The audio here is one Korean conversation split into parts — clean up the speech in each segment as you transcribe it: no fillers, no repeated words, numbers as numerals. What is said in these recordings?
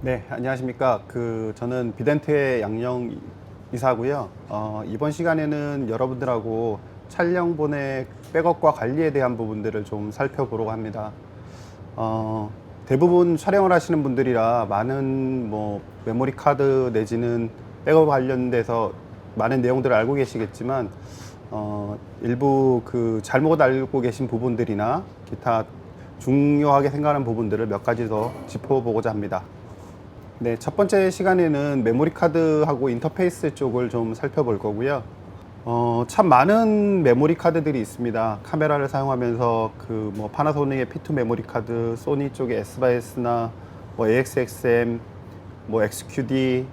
네, 안녕하십니까. 저는 비덴트의 양영 이사고요. 이번 시간에는 여러분들하고 촬영본의 백업과 관리에 대한 부분들을 좀 살펴보려고 합니다. 대부분 촬영을 하시는 분들이라 많은 메모리 카드 내지는 백업 관련돼서 많은 내용들을 알고 계시겠지만, 일부 잘못 알고 계신 부분들이나 기타 중요하게 생각하는 부분들을 몇 가지 더 짚어보고자 합니다. 네, 첫 번째 시간에는 메모리 카드하고 인터페이스 쪽을 좀 살펴볼 거고요. 참 많은 메모리 카드들이 있습니다. 카메라를 사용하면서 파나소닉의 P2 메모리 카드, 소니 쪽의 SBIS나 AXXM, XQD,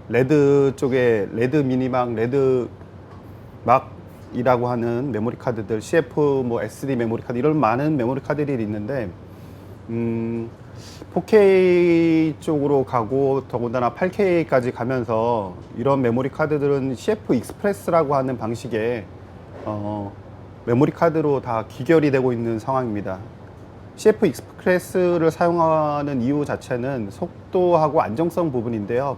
레드 쪽의 레드 미니막, 레드 막이라고 하는 메모리 카드들, CF, SD 메모리 카드, 이런 많은 메모리 카드들이 있는데, 4K 쪽으로 가고 더군다나 8K까지 가면서 이런 메모리 카드들은 CF 익스프레스라고 하는 방식의 메모리 카드로 다 귀결이 되고 있는 상황입니다. CF 익스프레스를 사용하는 이유 자체는 속도하고 안정성 부분인데요.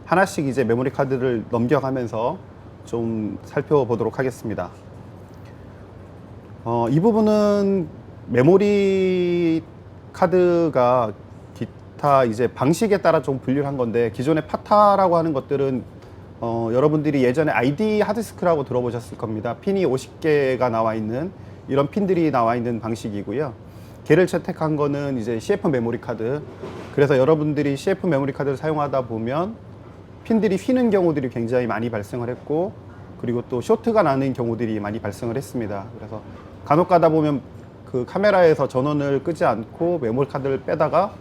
하나씩 이제 메모리 카드를 넘겨가면서 좀 살펴보도록 하겠습니다. 이 부분은 메모리 카드가 기타 이제 방식에 따라 좀 분류를 한 건데, 기존의 파타라고 하는 것들은 여러분들이 예전에 ID 하드디스크라고 들어보셨을 겁니다. 핀이 50개가 나와 있는 이런 핀들이 나와 있는 방식이고요. 걔를 채택한 거는 이제 CF 메모리 카드. 그래서 여러분들이 CF 메모리 카드를 사용하다 보면 핀들이 휘는 경우들이 굉장히 많이 발생을 했고, 그리고 또 쇼트가 나는 경우들이 많이 발생을 했습니다. 그래서 간혹 가다 보면 카메라에서 전원을 끄지 않고 메모리 카드를 빼다가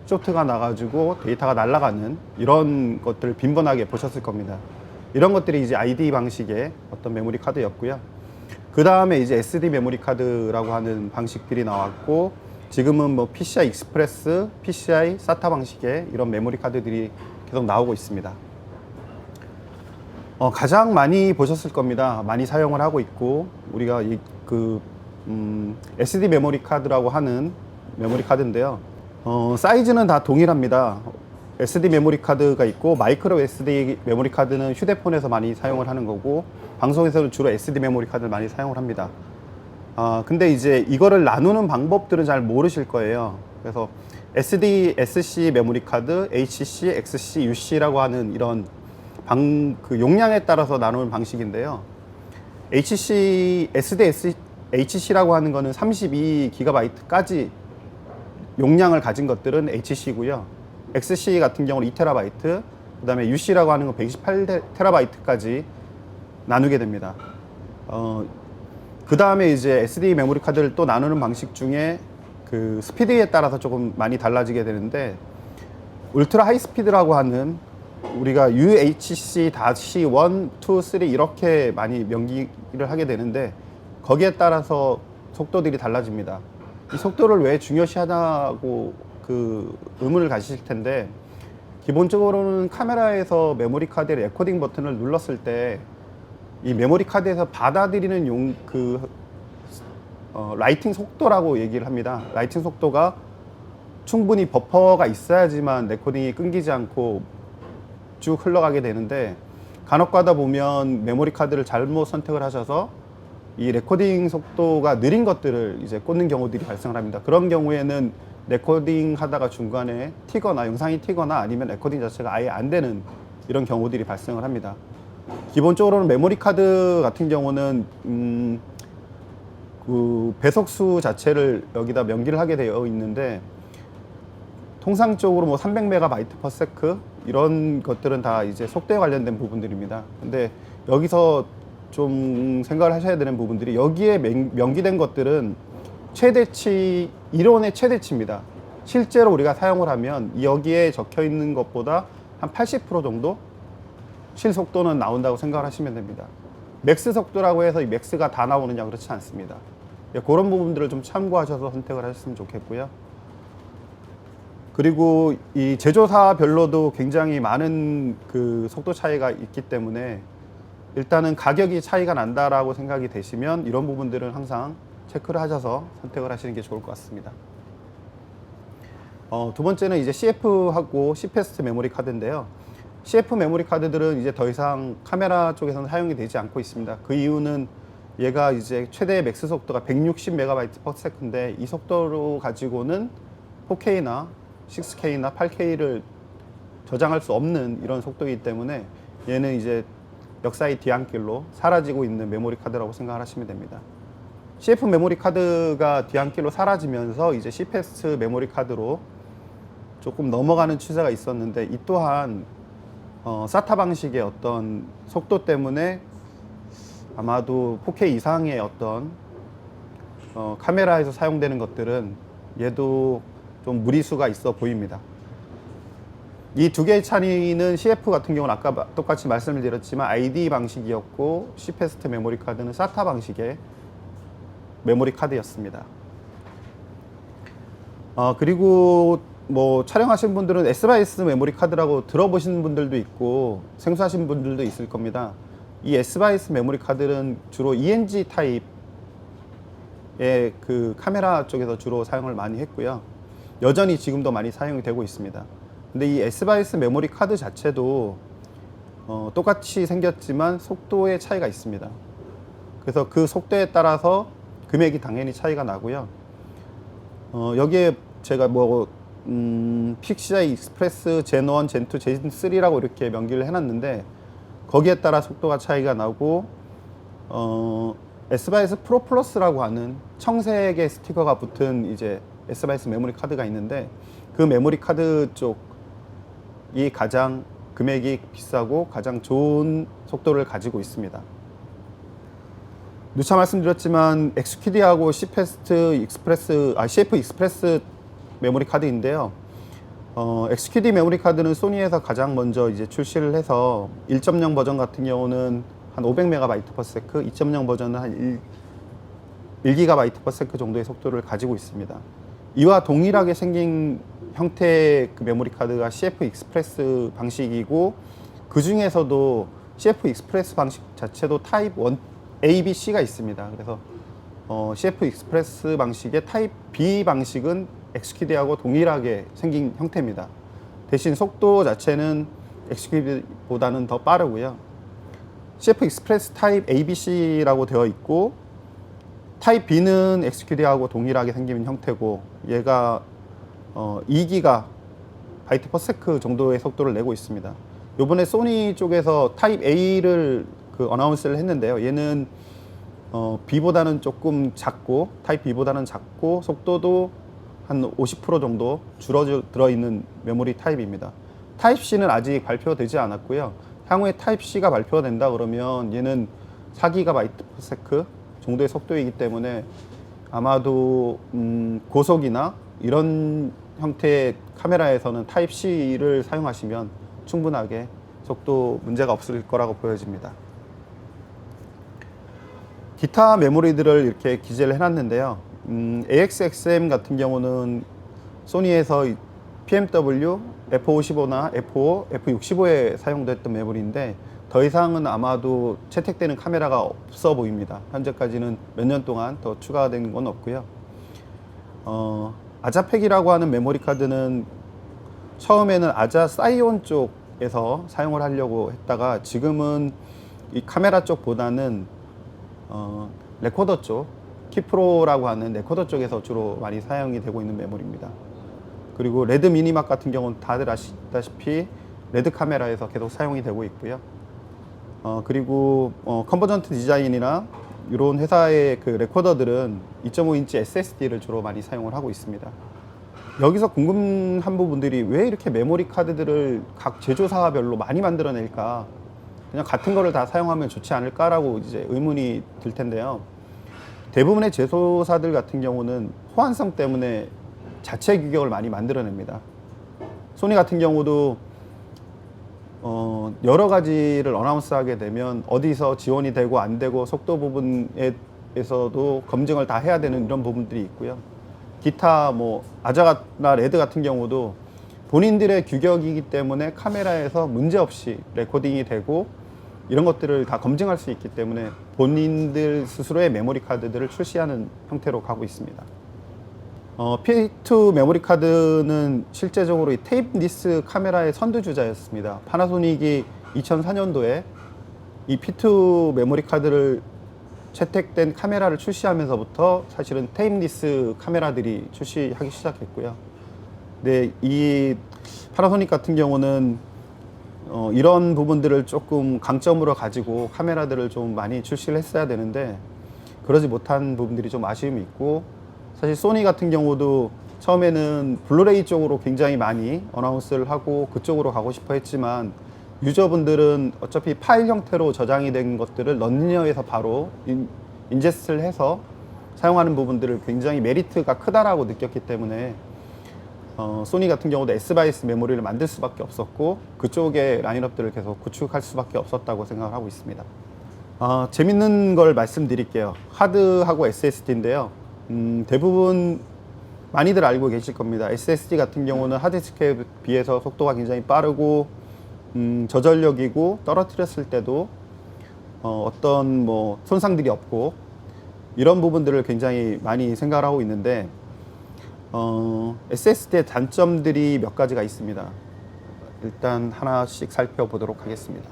쇼트가 나가지고 데이터가 날아가는 이런 것들을 빈번하게 보셨을 겁니다. 이런 것들이 이제 ID 방식의 어떤 메모리 카드였고요. 그 다음에 이제 SD 메모리 카드라고 하는 방식들이 나왔고, 지금은 PCI 익스프레스, PCI SATA 방식의 이런 메모리 카드들이 계속 나오고 있습니다. 가장 많이 보셨을 겁니다. 많이 사용을 하고 있고, 우리가 SD 메모리 카드라고 하는 메모리 카드인데요. 사이즈는 다 동일합니다. SD 메모리 카드가 있고, 마이크로 SD 메모리 카드는 휴대폰에서 많이 사용을 하는 거고, 방송에서는 주로 SD 메모리 카드를 많이 사용을 합니다. 근데 이제 이거를 나누는 방법들은 잘 모르실 거예요. 그래서 SD, SC 메모리 카드, HC, XC, UC라고 하는 이런 용량에 따라서 나누는 방식인데요. HC, SD, HC라고 하는 거는 32GB까지 용량을 가진 것들은 HC고요. XC 같은 경우는 2TB, 그 다음에 UC라고 하는 건 128TB까지 나누게 됩니다. 그 다음에 이제 SD 메모리 카드를 또 나누는 방식 중에 스피드에 따라서 조금 많이 달라지게 되는데, 울트라 하이 스피드라고 하는, 우리가 UHC-1, 2, 3 이렇게 많이 명기를 하게 되는데, 거기에 따라서 속도들이 달라집니다. 이 속도를 왜 중요시하냐고 의문을 가지실 텐데, 기본적으로는 카메라에서 메모리 카드의 레코딩 버튼을 눌렀을 때 이 메모리 카드에서 받아들이는 라이팅 속도라고 얘기를 합니다. 라이팅 속도가 충분히 버퍼가 있어야지만 레코딩이 끊기지 않고 쭉 흘러가게 되는데, 간혹 가다 보면 메모리 카드를 잘못 선택을 하셔서 이 레코딩 속도가 느린 것들을 이제 꽂는 경우들이 발생을 합니다. 그런 경우에는 레코딩 하다가 중간에 튀거나 영상이 튀거나 아니면 레코딩 자체가 아예 안 되는 이런 경우들이 발생을 합니다. 기본적으로는 메모리 카드 같은 경우는 배속수 자체를 여기다 명기를 하게 되어 있는데, 통상적으로 300MB/s 이런 것들은 다 이제 속도에 관련된 부분들입니다. 근데 여기서 좀 생각을 하셔야 되는 부분들이, 여기에 명기된 것들은 최대치, 이론의 최대치입니다. 실제로 우리가 사용을 하면 여기에 적혀 있는 것보다 한 80% 정도 실속도는 나온다고 생각을 하시면 됩니다. 맥스 속도라고 해서 이 맥스가 다 나오느냐, 그렇지 않습니다. 그런 부분들을 좀 참고하셔서 선택을 하셨으면 좋겠고요. 그리고 이 제조사별로도 굉장히 많은 속도 차이가 있기 때문에 일단은 가격이 차이가 난다라고 생각이 되시면 이런 부분들은 항상 체크를 하셔서 선택을 하시는 게 좋을 것 같습니다. 두 번째는 이제 CF하고 C패스트 메모리 카드인데요. CF 메모리 카드들은 이제 더 이상 카메라 쪽에서는 사용이 되지 않고 있습니다. 그 이유는 얘가 이제 최대 맥스 속도가 160MB/s인데 이 속도로 가지고는 4K나 6K나 8K를 저장할 수 없는 이런 속도이기 때문에 얘는 이제 역사의 뒤안길로 사라지고 있는 메모리 카드라고 생각을 하시면 됩니다. CF 메모리 카드가 뒤안길로 사라지면서 이제 C패스트 메모리 카드로 조금 넘어가는 추세가 있었는데 이 또한 SATA 방식의 어떤 속도 때문에 아마도 4K 이상의 어떤 카메라에서 사용되는 것들은 얘도 좀 무리수가 있어 보입니다. 이 두 개의 차이는 CF 같은 경우는 아까 똑같이 말씀을 드렸지만 ID 방식이었고 C패스트 메모리 카드는 SATA 방식의 메모리 카드였습니다. 그리고 뭐 촬영하신 분들은 S/S 메모리 카드라고 들어보신 분들도 있고 생소하신 분들도 있을 겁니다. 이 S/S 메모리 카드는 주로 ENG 타입의 그 카메라 쪽에서 주로 사용을 많이 했고요. 여전히 지금도 많이 사용이 되고 있습니다. 근데 이 S/S 메모리 카드 자체도 똑같이 생겼지만 속도의 차이가 있습니다. 그래서 그 속도에 따라서 금액이 당연히 차이가 나고요. 여기에 제가 뭐 PCI 익스프레스 젠 1, 젠 2, 젠 3라고 이렇게 명기를 해놨는데 거기에 따라 속도가 차이가 나고 S/S 프로 플러스라고 하는 청색의 스티커가 붙은 이제 S/S 메모리 카드가 있는데 그 메모리 카드 쪽이 가장 금액이 비싸고 가장 좋은 속도를 가지고 있습니다. 누차 말씀드렸지만 XQD하고 CF 익스프레스 메모리 카드인데요. XQD 메모리 카드는 소니에서 가장 먼저 이제 출시를 해서 1.0 버전 같은 경우는 한 500MB/s, 2.0 버전은 한 1GB/s 정도의 속도를 가지고 있습니다. 이와 동일하게 생긴 형태의 그 메모리 카드가 CF 익스프레스 방식이고 그 중에서도 CF 익스프레스 방식 자체도 타입 1 A, B, C가 있습니다. 그래서 CF 익스프레스 방식의 타입 B 방식은 XQD하고 동일하게 생긴 형태입니다. 대신 속도 자체는 XQD보다는 더 빠르고요. CF 익스프레스 타입 ABC라고 되어 있고 타입 B는 XQD하고 동일하게 생긴 형태고 얘가 2GB/s 정도의 속도를 내고 있습니다. 요번에 소니 쪽에서 타입 A를 어나운스를 했는데요. 얘는 B보다는 조금 작고 타입 B보다는 작고 속도도 한 50% 정도 줄어들어 있는 메모리 타입입니다. 타입 C는 아직 발표되지 않았고요. 향후에 타입 C가 발표가 된다 그러면 얘는 4GB/s 정도의 속도이기 때문에 아마도 고속이나 이런 형태의 카메라에서는 타입 C를 사용하시면 충분하게 속도 문제가 없을 거라고 보여집니다. 기타 메모리들을 이렇게 기재를 해놨는데요. AXXM 같은 경우는 소니에서 PMW, F55나 F5, F65에 사용됐던 메모리인데 더 이상은 아마도 채택되는 카메라가 없어 보입니다. 현재까지는 몇 년 동안 더 추가된 건 없고요. 아자팩이라고 하는 메모리 카드는 처음에는 아자 사이온 쪽에서 사용을 하려고 했다가 지금은 이 카메라 쪽보다는 레코더 쪽, 키프로라고 하는 레코더 쪽에서 주로 많이 사용이 되고 있는 메모리입니다. 그리고 레드 미니막 같은 경우는 다들 아시다시피 레드 카메라에서 계속 사용이 되고 있고요. 그리고 컨버전트 디자인이나 이런 회사의 그 레코더들은 2.5인치 SSD를 주로 많이 사용을 하고 있습니다. 여기서 궁금한 부분들이 왜 이렇게 메모리 카드들을 각 제조사별로 많이 만들어낼까? 그냥 같은 거를 다 사용하면 좋지 않을까라고 이제 의문이 들 텐데요. 대부분의 제조사들 같은 경우는 호환성 때문에 자체 규격을 많이 만들어냅니다. 소니 같은 경우도 여러 가지를 어나운스하게 되면 어디서 지원이 되고 안 되고 속도 부분에서도 검증을 다 해야 되는 이런 부분들이 있고요. 기타 뭐 아자나 레드 같은 경우도 본인들의 규격이기 때문에 카메라에서 문제없이 레코딩이 되고 이런 것들을 다 검증할 수 있기 때문에 본인들 스스로의 메모리 카드들을 출시하는 형태로 가고 있습니다. P2 메모리 카드는 실제적으로 이 테이프리스 카메라의 선두주자였습니다. 파나소닉이 2004년도에 이 P2 메모리 카드를 채택된 카메라를 출시하면서부터 사실은 테이프리스 카메라들이 출시하기 시작했고요. 근데 이 파나소닉 같은 경우는 이런 부분들을 조금 강점으로 가지고 카메라들을 좀 많이 출시를 했어야 되는데 그러지 못한 부분들이 좀 아쉬움이 있고, 사실 소니 같은 경우도 처음에는 블루레이 쪽으로 굉장히 많이 어나운스를 하고 그쪽으로 가고 싶어 했지만 유저분들은 어차피 파일 형태로 저장이 된 것들을 런니어에서 바로 인제스트를 해서 사용하는 부분들을 굉장히 메리트가 크다라고 느꼈기 때문에 소니 같은 경우도 S바이스 메모리를 만들 수밖에 없었고 그쪽의 라인업들을 계속 구축할 수밖에 없었다고 생각을 하고 있습니다. 재밌는 걸 말씀드릴게요. 하드하고 SSD인데요. 대부분 많이들 알고 계실 겁니다. SSD 같은 경우는 하드디스크에 비해서 속도가 굉장히 빠르고 저전력이고 떨어뜨렸을 때도 어떤 뭐 손상들이 없고 이런 부분들을 굉장히 많이 생각을 하고 있는데 SSD의 단점들이 몇 가지가 있습니다. 일단 하나씩 살펴보도록 하겠습니다.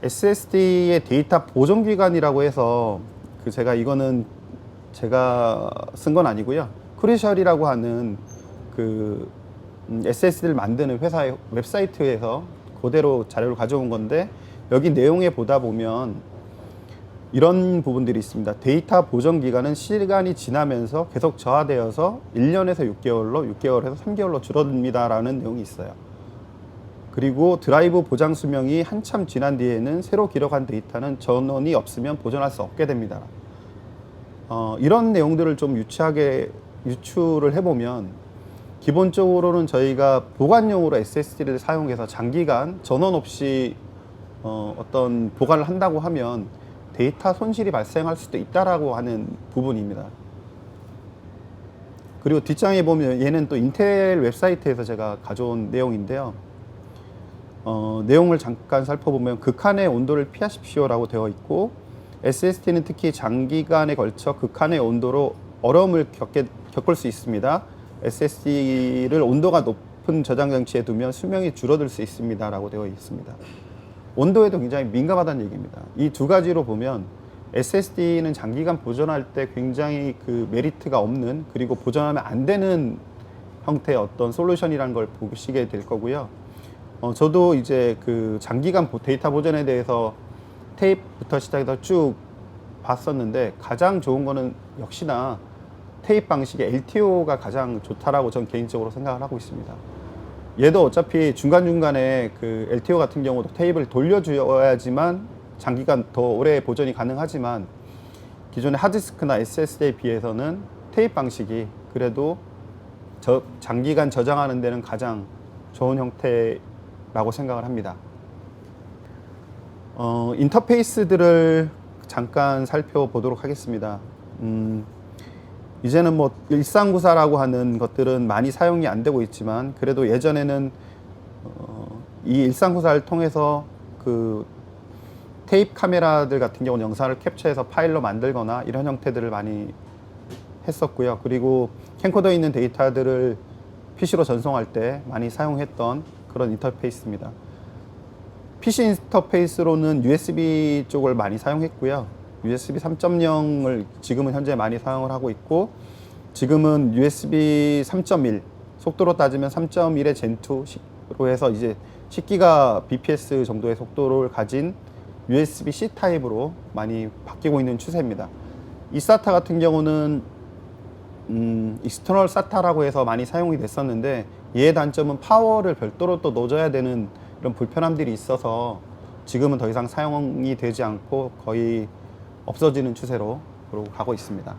SSD의 데이터 보존 기간이라고 해서 이거는 제가 쓴 건 아니고요. 크루셜이라고 하는 SSD를 만드는 회사의 웹사이트에서 그대로 자료를 가져온 건데, 여기 내용에 보다 보면 이런 부분들이 있습니다. 데이터 보존 기간은 시간이 지나면서 계속 저하되어서 1년에서 6개월로 6개월에서 3개월로 줄어듭니다 라는 내용이 있어요. 그리고 드라이브 보장 수명이 한참 지난 뒤에는 새로 기록한 데이터는 전원이 없으면 보존할 수 없게 됩니다. 이런 내용들을 좀 유추를 해보면 기본적으로는 저희가 보관용으로 SSD를 사용해서 장기간 전원 없이 어떤 보관을 한다고 하면 데이터 손실이 발생할 수도 있다라고 하는 부분입니다. 그리고 뒷장에 보면 얘는 또 인텔 웹사이트에서 제가 가져온 내용인데요. 내용을 잠깐 살펴보면 극한의 온도를 피하십시오라고 되어 있고, SSD는 특히 장기간에 걸쳐 극한의 온도로 어려움을 겪을 수 있습니다. SSD를 온도가 높은 저장 장치에 두면 수명이 줄어들 수 있습니다 라고 되어 있습니다. 온도에도 굉장히 민감하다는 얘기입니다. 이 두 가지로 보면 SSD는 장기간 보존할 때 굉장히 메리트가 없는, 그리고 보존하면 안 되는 형태의 어떤 솔루션이라는 걸 보시게 될 거고요. 저도 이제 장기간 데이터 보존에 대해서 테이프부터 시작해서 쭉 봤었는데 가장 좋은 거는 역시나 테이프 방식의 LTO가 가장 좋다라고 전 개인적으로 생각을 하고 있습니다. 얘도 어차피 중간중간에 LTO 같은 경우도 테이프를 돌려줘야지만 장기간 더 오래 보존이 가능하지만 기존의 하드디스크나 SSD에 비해서는 테이프 방식이 그래도 장기간 저장하는 데는 가장 좋은 형태라고 생각을 합니다. 인터페이스들을 잠깐 살펴보도록 하겠습니다. 이제는 뭐 1394라고 하는 것들은 많이 사용이 안 되고 있지만 그래도 예전에는 이 1394를 통해서 테이프 카메라들 같은 경우는 영상을 캡처해서 파일로 만들거나 이런 형태들을 많이 했었고요. 그리고 캠코더에 있는 데이터들을 PC로 전송할 때 많이 사용했던 그런 인터페이스입니다. PC 인터페이스로는 USB 쪽을 많이 사용했고요. USB 3.0을 지금은 현재 많이 사용을 하고 있고, 지금은 USB 3.1, 속도로 따지면 3.1의 젠2로 해서 이제 10기가 bps 정도의 속도를 가진 USB-C 타입으로 많이 바뀌고 있는 추세입니다. 이 SATA 같은 경우는 익스터널 SATA라고 해서 많이 사용이 됐었는데, 얘의 단점은 파워를 별도로 또 넣어줘야 되는 이런 불편함들이 있어서 지금은 더 이상 사용이 되지 않고 거의 없어지는 추세로 가고 있습니다.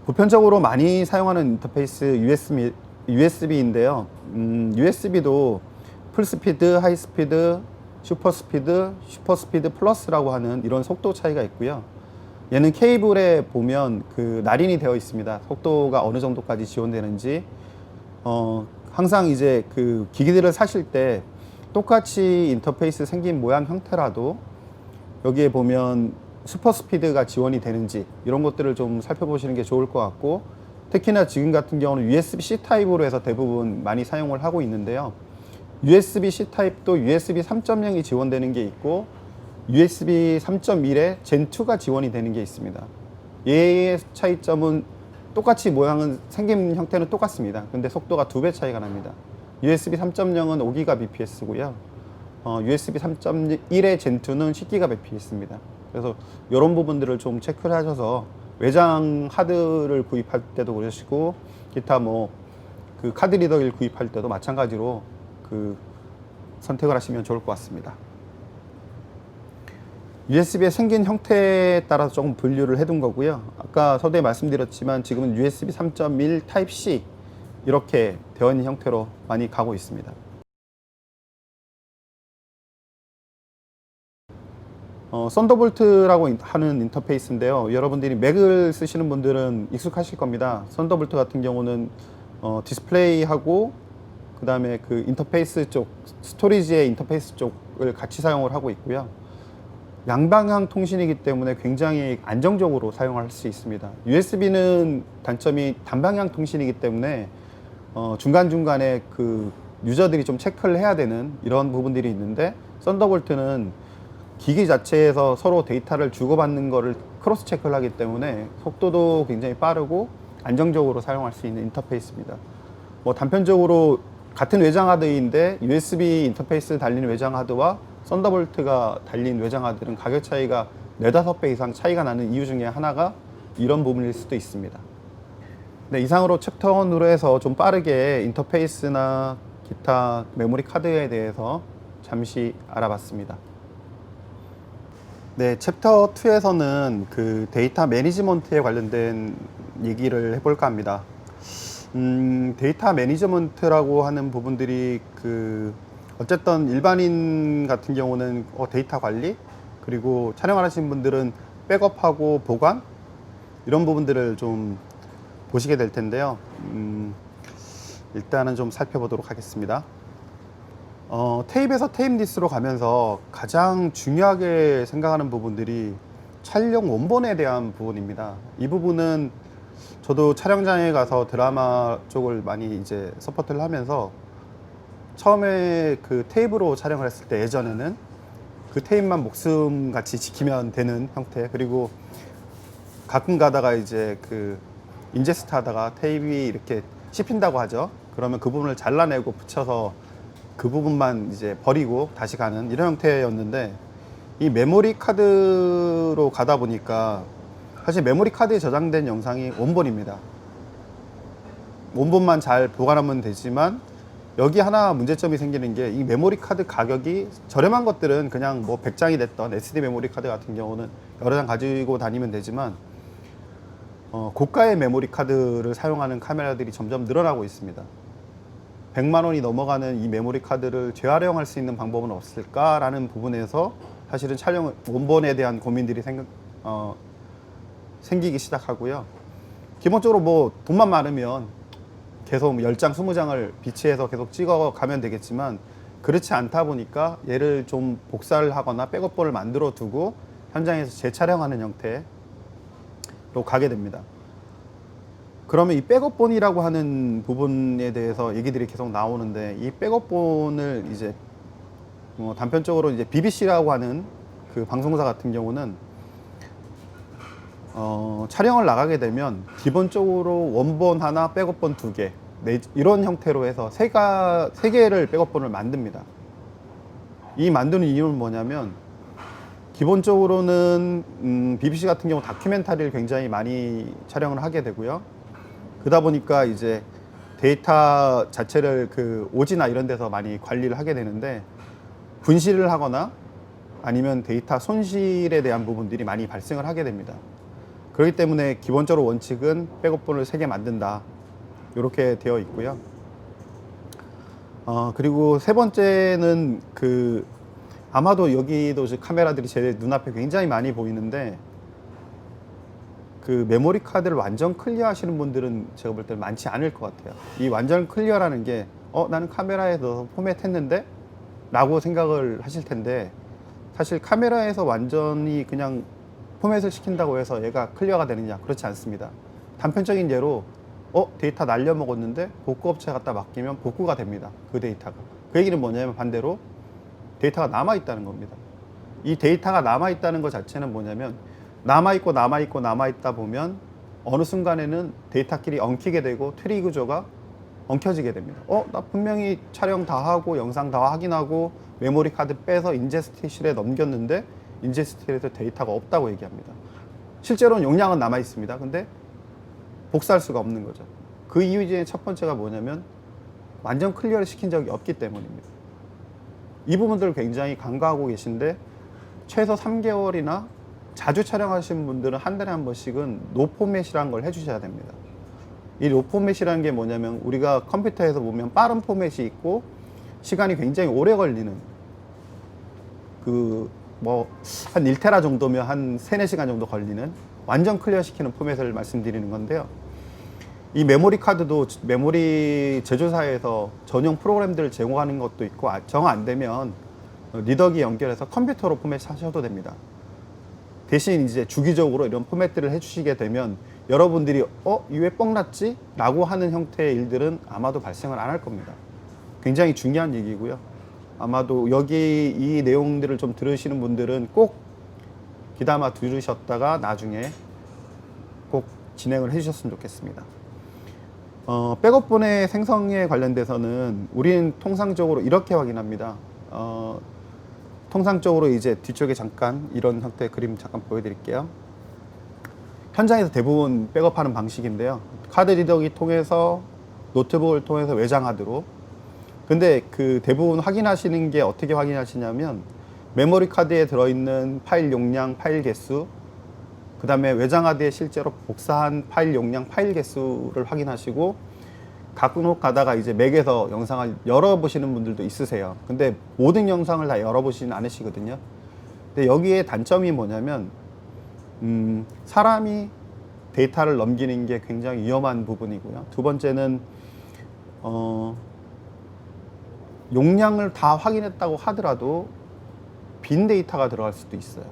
보편적으로 많이 사용하는 인터페이스 USB인데요. USB도 풀스피드, 하이스피드, 슈퍼스피드 플러스라고 하는 이런 속도 차이가 있고요. 얘는 케이블에 보면 날인이 되어 있습니다. 속도가 어느 정도까지 지원되는지. 항상 이제 기기들을 사실 때 똑같이 인터페이스 생긴 모양 형태라도 여기에 보면 슈퍼 스피드가 지원이 되는지 이런 것들을 좀 살펴보시는 게 좋을 것 같고, 특히나 지금 같은 경우는 USB-C 타입으로 해서 대부분 많이 사용을 하고 있는데요. USB-C 타입도 USB 3.0이 지원되는 게 있고 USB 3.1에 젠2가 지원이 되는 게 있습니다. 얘의 차이점은 똑같이 모양은 생긴 형태는 똑같습니다. 근데 속도가 2배 차이가 납니다. USB 3.0은 5GBps고요. USB 3.1의 젠2는 10GBps입니다. 그래서 이런 부분들을 좀 체크를 하셔서 외장 하드를 구입할 때도 그러시고, 기타 뭐 그 카드 리더기를 구입할 때도 마찬가지로 그 선택을 하시면 좋을 것 같습니다. USB의 생긴 형태에 따라서 조금 분류를 해둔 거고요. 아까 서두에 말씀드렸지만 지금은 USB 3.1 타입C 이렇게 되어 있는 형태로 많이 가고 있습니다. 썬더볼트라고 하는 인터페이스인데요. 여러분들이 맥을 쓰시는 분들은 익숙하실 겁니다. 썬더볼트 같은 경우는 디스플레이하고 그 다음에 그 인터페이스 쪽, 스토리지의 인터페이스 쪽을 같이 사용을 하고 있고요. 양방향 통신이기 때문에 굉장히 안정적으로 사용할 수 있습니다. USB는 단점이 단방향 통신이기 때문에 중간중간에 그 유저들이 좀 체크를 해야 되는 이런 부분들이 있는데, 썬더볼트는 기기 자체에서 서로 데이터를 주고받는 거를 크로스 체크를 하기 때문에 속도도 굉장히 빠르고 안정적으로 사용할 수 있는 인터페이스입니다. 뭐 단편적으로 같은 외장 하드인데 USB 인터페이스 달린 외장 하드와 썬더볼트가 달린 외장 하드는 가격 차이가 4~5배 이상 차이가 나는 이유 중에 하나가 이런 부분일 수도 있습니다. 네, 이상으로 챕터 1으로 해서 좀 빠르게 인터페이스나 기타 메모리 카드에 대해서 잠시 알아봤습니다. 네, 챕터 2에서는 그 데이터 매니지먼트에 관련된 얘기를 해볼까 합니다. 데이터 매니지먼트라고 하는 부분들이 그 어쨌든 일반인 같은 경우는 데이터 관리, 그리고 촬영을 하신 분들은 백업하고 보관 이런 부분들을 좀 보시게 될 텐데요. 일단은 좀 살펴보도록 하겠습니다. 테이프에서 테이프 디스로 가면서 가장 중요하게 생각하는 부분들이 촬영 원본에 대한 부분입니다. 이 부분은 저도 촬영장에 가서 드라마 쪽을 많이 이제 서포트를 하면서 처음에 그 테이프로 촬영을 했을 때 예전에는 그 테이프만 목숨같이 지키면 되는 형태, 그리고 가끔 가다가 이제 그 인제스트 하다가 테이프이 이렇게 씹힌다고 하죠. 그러면 그 부분을 잘라내고 붙여서 그 부분만 이제 버리고 다시 가는 이런 형태였는데, 이 메모리 카드로 가다 보니까 사실 메모리 카드에 저장된 영상이 원본입니다. 원본만 잘 보관하면 되지만 여기 하나 문제점이 생기는 게, 이 메모리 카드 가격이 저렴한 것들은 그냥 뭐 100장이 됐던 SD 메모리 카드 같은 경우는 여러 장 가지고 다니면 되지만 고가의 메모리 카드를 사용하는 카메라들이 점점 늘어나고 있습니다. 100만 원이 넘어가는 이 메모리 카드를 재활용할 수 있는 방법은 없을까라는 부분에서 사실은 촬영 원본에 대한 고민들이 생기기 시작하고요. 기본적으로 뭐 돈만 많으면 계속 10장, 20장을 비치해서 계속 찍어 가면 되겠지만, 그렇지 않다 보니까 얘를 좀 복사를 하거나 백업본을 만들어 두고 현장에서 재촬영하는 형태로 가게 됩니다. 그러면 이 백업본이라고 하는 부분에 대해서 얘기들이 계속 나오는데, 이 백업본을 이제 단편적으로 이제 BBC라고 하는 그 방송사 같은 경우는 촬영을 나가게 되면 기본적으로 원본 하나, 백업본 2개, 이런 형태로 해서 세 개를 백업본을 만듭니다. 이 만드는 이유는 뭐냐면, 기본적으로는 BBC 같은 경우 다큐멘터리를 굉장히 많이 촬영을 하게 되고요. 그러다 보니까 이제 데이터 자체를 그 오지나 이런 데서 많이 관리를 하게 되는데, 분실을 하거나 아니면 데이터 손실에 대한 부분들이 많이 발생을 하게 됩니다. 그렇기 때문에 기본적으로 원칙은 백업본을 3개 만든다, 이렇게 되어 있고요. 그리고 세 번째는 그 아마도 여기도 카메라들이 제 눈앞에 굉장히 많이 보이는데, 그 메모리 카드를 완전 클리어 하시는 분들은 제가 볼 때는 많지 않을 것 같아요. 이 완전 클리어라는 게 나는 카메라에 넣어서 포맷 했는데 라고 생각을 하실 텐데, 사실 카메라에서 완전히 그냥 포맷을 시킨다고 해서 얘가 클리어가 되느냐, 그렇지 않습니다. 단편적인 예로 데이터 날려먹었는데 복구 업체에 갖다 맡기면 복구가 됩니다. 그 데이터가. 그 얘기는 뭐냐면 반대로 데이터가 남아있다는 겁니다. 이 데이터가 남아있다는 것 자체는 뭐냐면, 남아있다 보면 어느 순간에는 데이터끼리 엉키게 되고 트리 구조가 엉켜지게 됩니다. 나 분명히 촬영 다 하고 영상 다 확인하고 메모리 카드 빼서 인제스트실에 넘겼는데 인제스트실에서 데이터가 없다고 얘기합니다. 실제로는 용량은 남아 있습니다. 근데 복사할 수가 없는 거죠. 그 이유 중에 첫 번째가 뭐냐면 완전 클리어를 시킨 적이 없기 때문입니다. 이 부분들을 굉장히 간과하고 계신데, 최소 3개월이나 자주 촬영하시는 분들은 한 달에 한 번씩은 노포맷이라는 걸 해주셔야 됩니다. 이 노포맷이라는 게 뭐냐면, 우리가 컴퓨터에서 보면 빠른 포맷이 있고 시간이 굉장히 오래 걸리는, 한 1테라 정도면 한 3, 4시간 정도 걸리는 완전 클리어 시키는 포맷을 말씀드리는 건데요. 이 메모리 카드도 메모리 제조사에서 전용 프로그램들을 제공하는 것도 있고, 정 안 되면 리더기 연결해서 컴퓨터로 포맷 하셔도 됩니다. 대신 이제 주기적으로 이런 포맷들을 해주시게 되면 여러분들이 이 왜 뻥났지? 라고 하는 형태의 일들은 아마도 발생을 안 할 겁니다. 굉장히 중요한 얘기고요. 아마도 여기 이 내용들을 좀 들으시는 분들은 꼭 귀담아 들으셨다가 나중에 꼭 진행을 해주셨으면 좋겠습니다. 백업본의 생성에 관련돼서는 우리는 통상적으로 이렇게 확인합니다. 통상적으로 이제 뒤쪽에 잠깐 이런 형태의 그림 잠깐 보여드릴게요. 현장에서 대부분 백업하는 방식인데요. 카드 리더기 통해서 노트북을 통해서 외장 하드로. 근데 그 대부분 확인하시는 게 어떻게 확인하시냐면, 메모리 카드에 들어있는 파일 용량, 파일 개수, 그 다음에 외장 하드에 실제로 복사한 파일 용량, 파일 개수를 확인하시고, 가끔씩 가다가 이제 맥에서 영상을 열어보시는 분들도 있으세요. 근데 모든 영상을 다 열어보시진 않으시거든요. 근데 여기에 단점이 뭐냐면, 사람이 데이터를 넘기는 게 굉장히 위험한 부분이고요. 두 번째는 용량을 다 확인했다고 하더라도 빈 데이터가 들어갈 수도 있어요.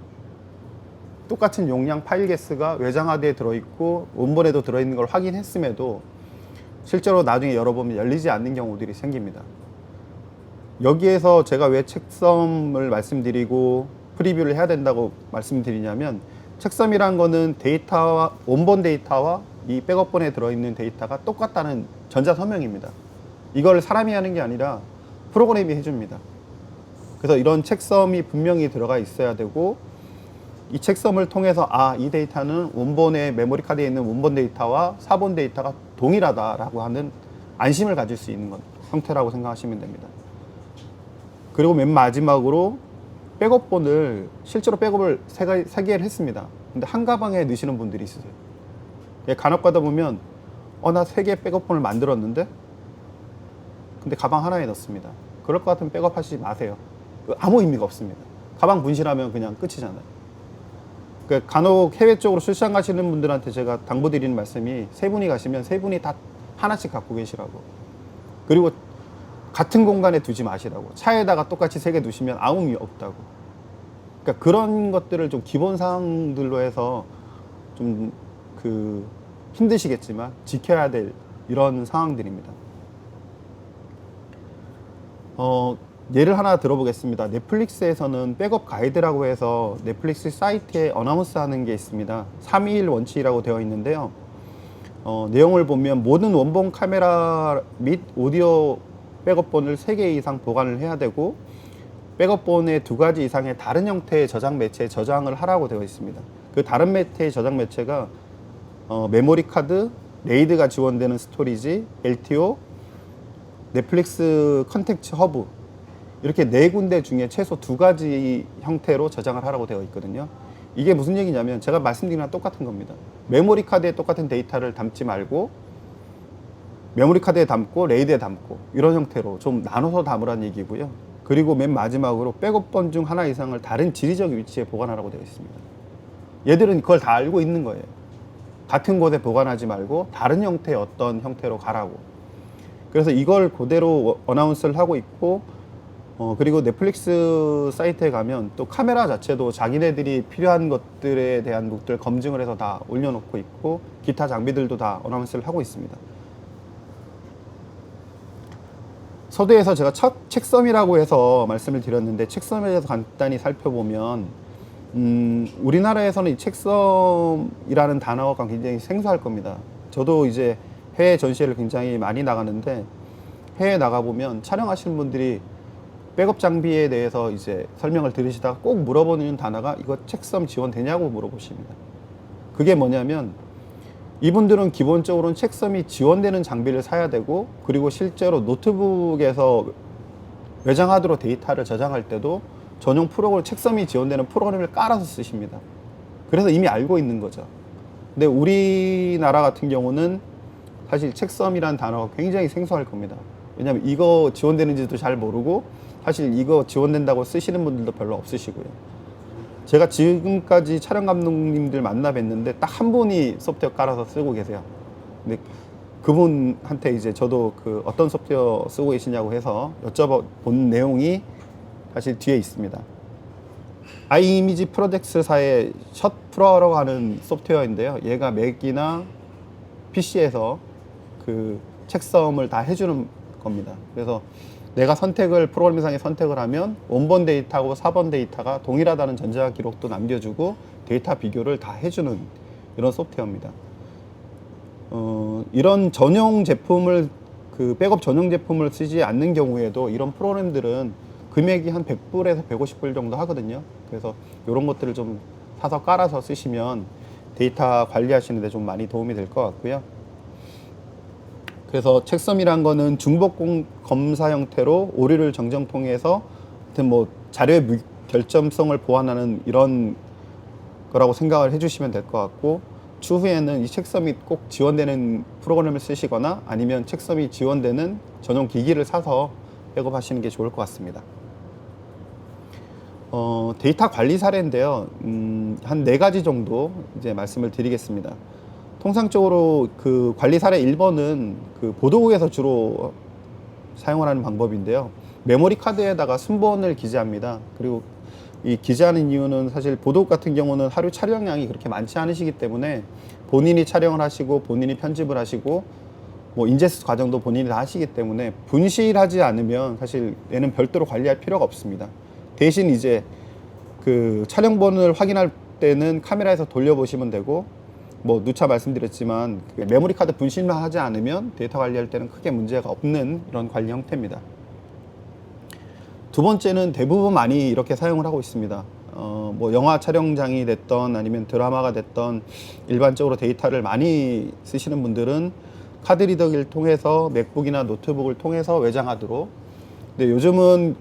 똑같은 용량 파일 개수가 외장 하드에 들어있고 원본에도 들어있는 걸 확인했음에도 실제로 나중에 열어보면 열리지 않는 경우들이 생깁니다. 여기에서 제가 왜 책섬을 말씀드리고 프리뷰를 해야 된다고 말씀드리냐면, 책섬이란 거는 데이터와, 원본 데이터와 이 백업본에 들어있는 데이터가 똑같다는 전자서명입니다. 이걸 사람이 하는 게 아니라 프로그램이 해줍니다. 그래서 이런 책섬이 분명히 들어가 있어야 되고, 이 책섬을 통해서 이 데이터는 원본의 메모리 카드에 있는 원본 데이터와 사본 데이터가 동일하다라고 하는 안심을 가질 수 있는 형태라고 생각하시면 됩니다. 그리고 맨 마지막으로 백업본을 실제로 백업을 3개를 했습니다. 근데 한 가방에 넣으시는 분들이 있으세요. 간혹 가다 보면 나 3개 백업본을 만들었는데 근데 가방 하나에 넣습니다. 그럴 것 같으면 백업하시지 마세요. 아무 의미가 없습니다. 가방 분실하면 그냥 끝이잖아요. 그러니까 간혹 해외 쪽으로 출장 가시는 분들한테 제가 당부드리는 말씀이, 3분이 가시면 3분이 다 하나씩 갖고 계시라고. 그리고 같은 공간에 두지 마시라고. 차에다가 똑같이 3개 두시면 아무 의미 없다고. 그러니까 그런 것들을 좀 기본 사항들로 해서 좀 힘드시겠지만 지켜야 될 이런 상황들입니다. 예를 하나 들어보겠습니다. 넷플릭스에서는 백업 가이드라고 해서 넷플릭스 사이트에 어나운스 하는 게 있습니다. 321 원칙이라고 되어 있는데요. 내용을 보면 모든 원본 카메라 및 오디오 백업본을 3개 이상 보관을 해야 되고, 백업본에 2가지 이상의 다른 형태의 저장 매체에 저장을 하라고 되어 있습니다. 그 다른 매체의 저장 매체가 메모리 카드, 레이드가 지원되는 스토리지, LTO, 넷플릭스 컨텐츠 허브, 이렇게 4군데 중에 최소 2가지 형태로 저장을 하라고 되어 있거든요. 이게 무슨 얘기냐면, 제가 말씀드린 거랑 똑같은 겁니다. 메모리 카드에 똑같은 데이터를 담지 말고 메모리 카드에 담고 레이드에 담고 이런 형태로 좀 나눠서 담으라는 얘기고요. 그리고 맨 마지막으로 백업본 중 하나 이상을 다른 지리적 위치에 보관하라고 되어 있습니다. 얘들은 그걸 다 알고 있는 거예요. 같은 곳에 보관하지 말고 다른 형태의 어떤 형태로 가라고. 그래서 이걸 그대로 어나운스를 하고 있고, 그리고 넷플릭스 사이트에 가면 또 카메라 자체도 자기네들이 필요한 것들에 대한 것들 검증을 해서 다 올려놓고 있고, 기타 장비들도 다 어나운스를 하고 있습니다. 서두에서 제가 첫 책섬이라고 해서 말씀을 드렸는데, 책섬에 대해서 간단히 살펴보면 우리나라에서는 이 책섬이라는 단어가 굉장히 생소할 겁니다. 저도 이제 해외 전시회를 굉장히 많이 나가는데, 해외에 나가보면 촬영하시는 분들이 백업 장비에 대해서 이제 설명을 들으시다가 꼭 물어보는 단어가 이거 책섬 지원되냐고 물어보십니다. 그게 뭐냐면, 이분들은 기본적으로는 책섬이 지원되는 장비를 사야 되고, 그리고 실제로 노트북에서 외장하드로 데이터를 저장할 때도 전용 프로그램, 책섬이 지원되는 프로그램을 깔아서 쓰십니다. 그래서 이미 알고 있는 거죠. 근데 우리나라 같은 경우는 사실 책섬이라는 단어가 굉장히 생소할 겁니다. 왜냐하면 이거 지원되는지도 잘 모르고, 사실 이거 지원된다고 쓰시는 분들도 별로 없으시고요. 제가 지금까지 촬영 감독님들 만나 뵀는데 딱 한 분이 소프트웨어 깔아서 쓰고 계세요. 근데 그분한테 이제 저도 그 어떤 소프트웨어 쓰고 계시냐고 해서 여쭤본 내용이 사실 뒤에 있습니다. 아이이미지 프로젝트사의 샷 프로라고 하는 소프트웨어인데요. 얘가 맥이나 PC에서 그 책섬을 다 해주는 겁니다. 그래서 내가 프로그램상에 선택을 하면 원본 데이터하고 4번 데이터가 동일하다는 전자 기록도 남겨주고 데이터 비교를 다 해주는 이런 소프트웨어입니다. 이런 전용 제품을, 그 백업 전용 제품을 쓰지 않는 경우에도 이런 프로그램들은 금액이 한 100불에서 150불 정도 하거든요. 그래서 이런 것들을 좀 사서 깔아서 쓰시면 데이터 관리하시는 데 좀 많이 도움이 될 것 같고요. 그래서 책섬이란 거는 중복 검사 형태로 오류를 정정 통해서 하여튼 뭐 자료의 결점성을 보완하는 이런 거라고 생각을 해주시면 될 것 같고, 추후에는 이 책섬이 꼭 지원되는 프로그램을 쓰시거나 아니면 책섬이 지원되는 전용 기기를 사서 백업하시는 게 좋을 것 같습니다. 데이터 관리 사례인데요. 한 4가지 정도 이제 말씀을 드리겠습니다. 통상적으로 그 관리 사례 1번은 그 보도국에서 주로 사용을 하는 방법인데요. 메모리 카드에다가 순번을 기재합니다. 그리고 이 기재하는 이유는 사실 보도국 같은 경우는 하루 촬영량이 그렇게 많지 않으시기 때문에 본인이 촬영을 하시고 본인이 편집을 하시고 뭐 인제스 과정도 본인이 다 하시기 때문에 분실하지 않으면 사실 얘는 별도로 관리할 필요가 없습니다. 대신 이제 그 촬영본을 확인할 때는 카메라에서 돌려보시면 되고, 뭐 누차 말씀드렸지만 메모리 카드 분실만 하지 않으면 데이터 관리할 때는 크게 문제가 없는 이런 관리 형태입니다. 두 번째는 대부분 많이 이렇게 사용을 하고 있습니다. 뭐 영화 촬영장이 됐던 아니면 드라마가 됐던 일반적으로 데이터를 많이 쓰시는 분들은 카드리더기를 통해서 맥북이나 노트북을 통해서 외장하드로, 근데 요즘은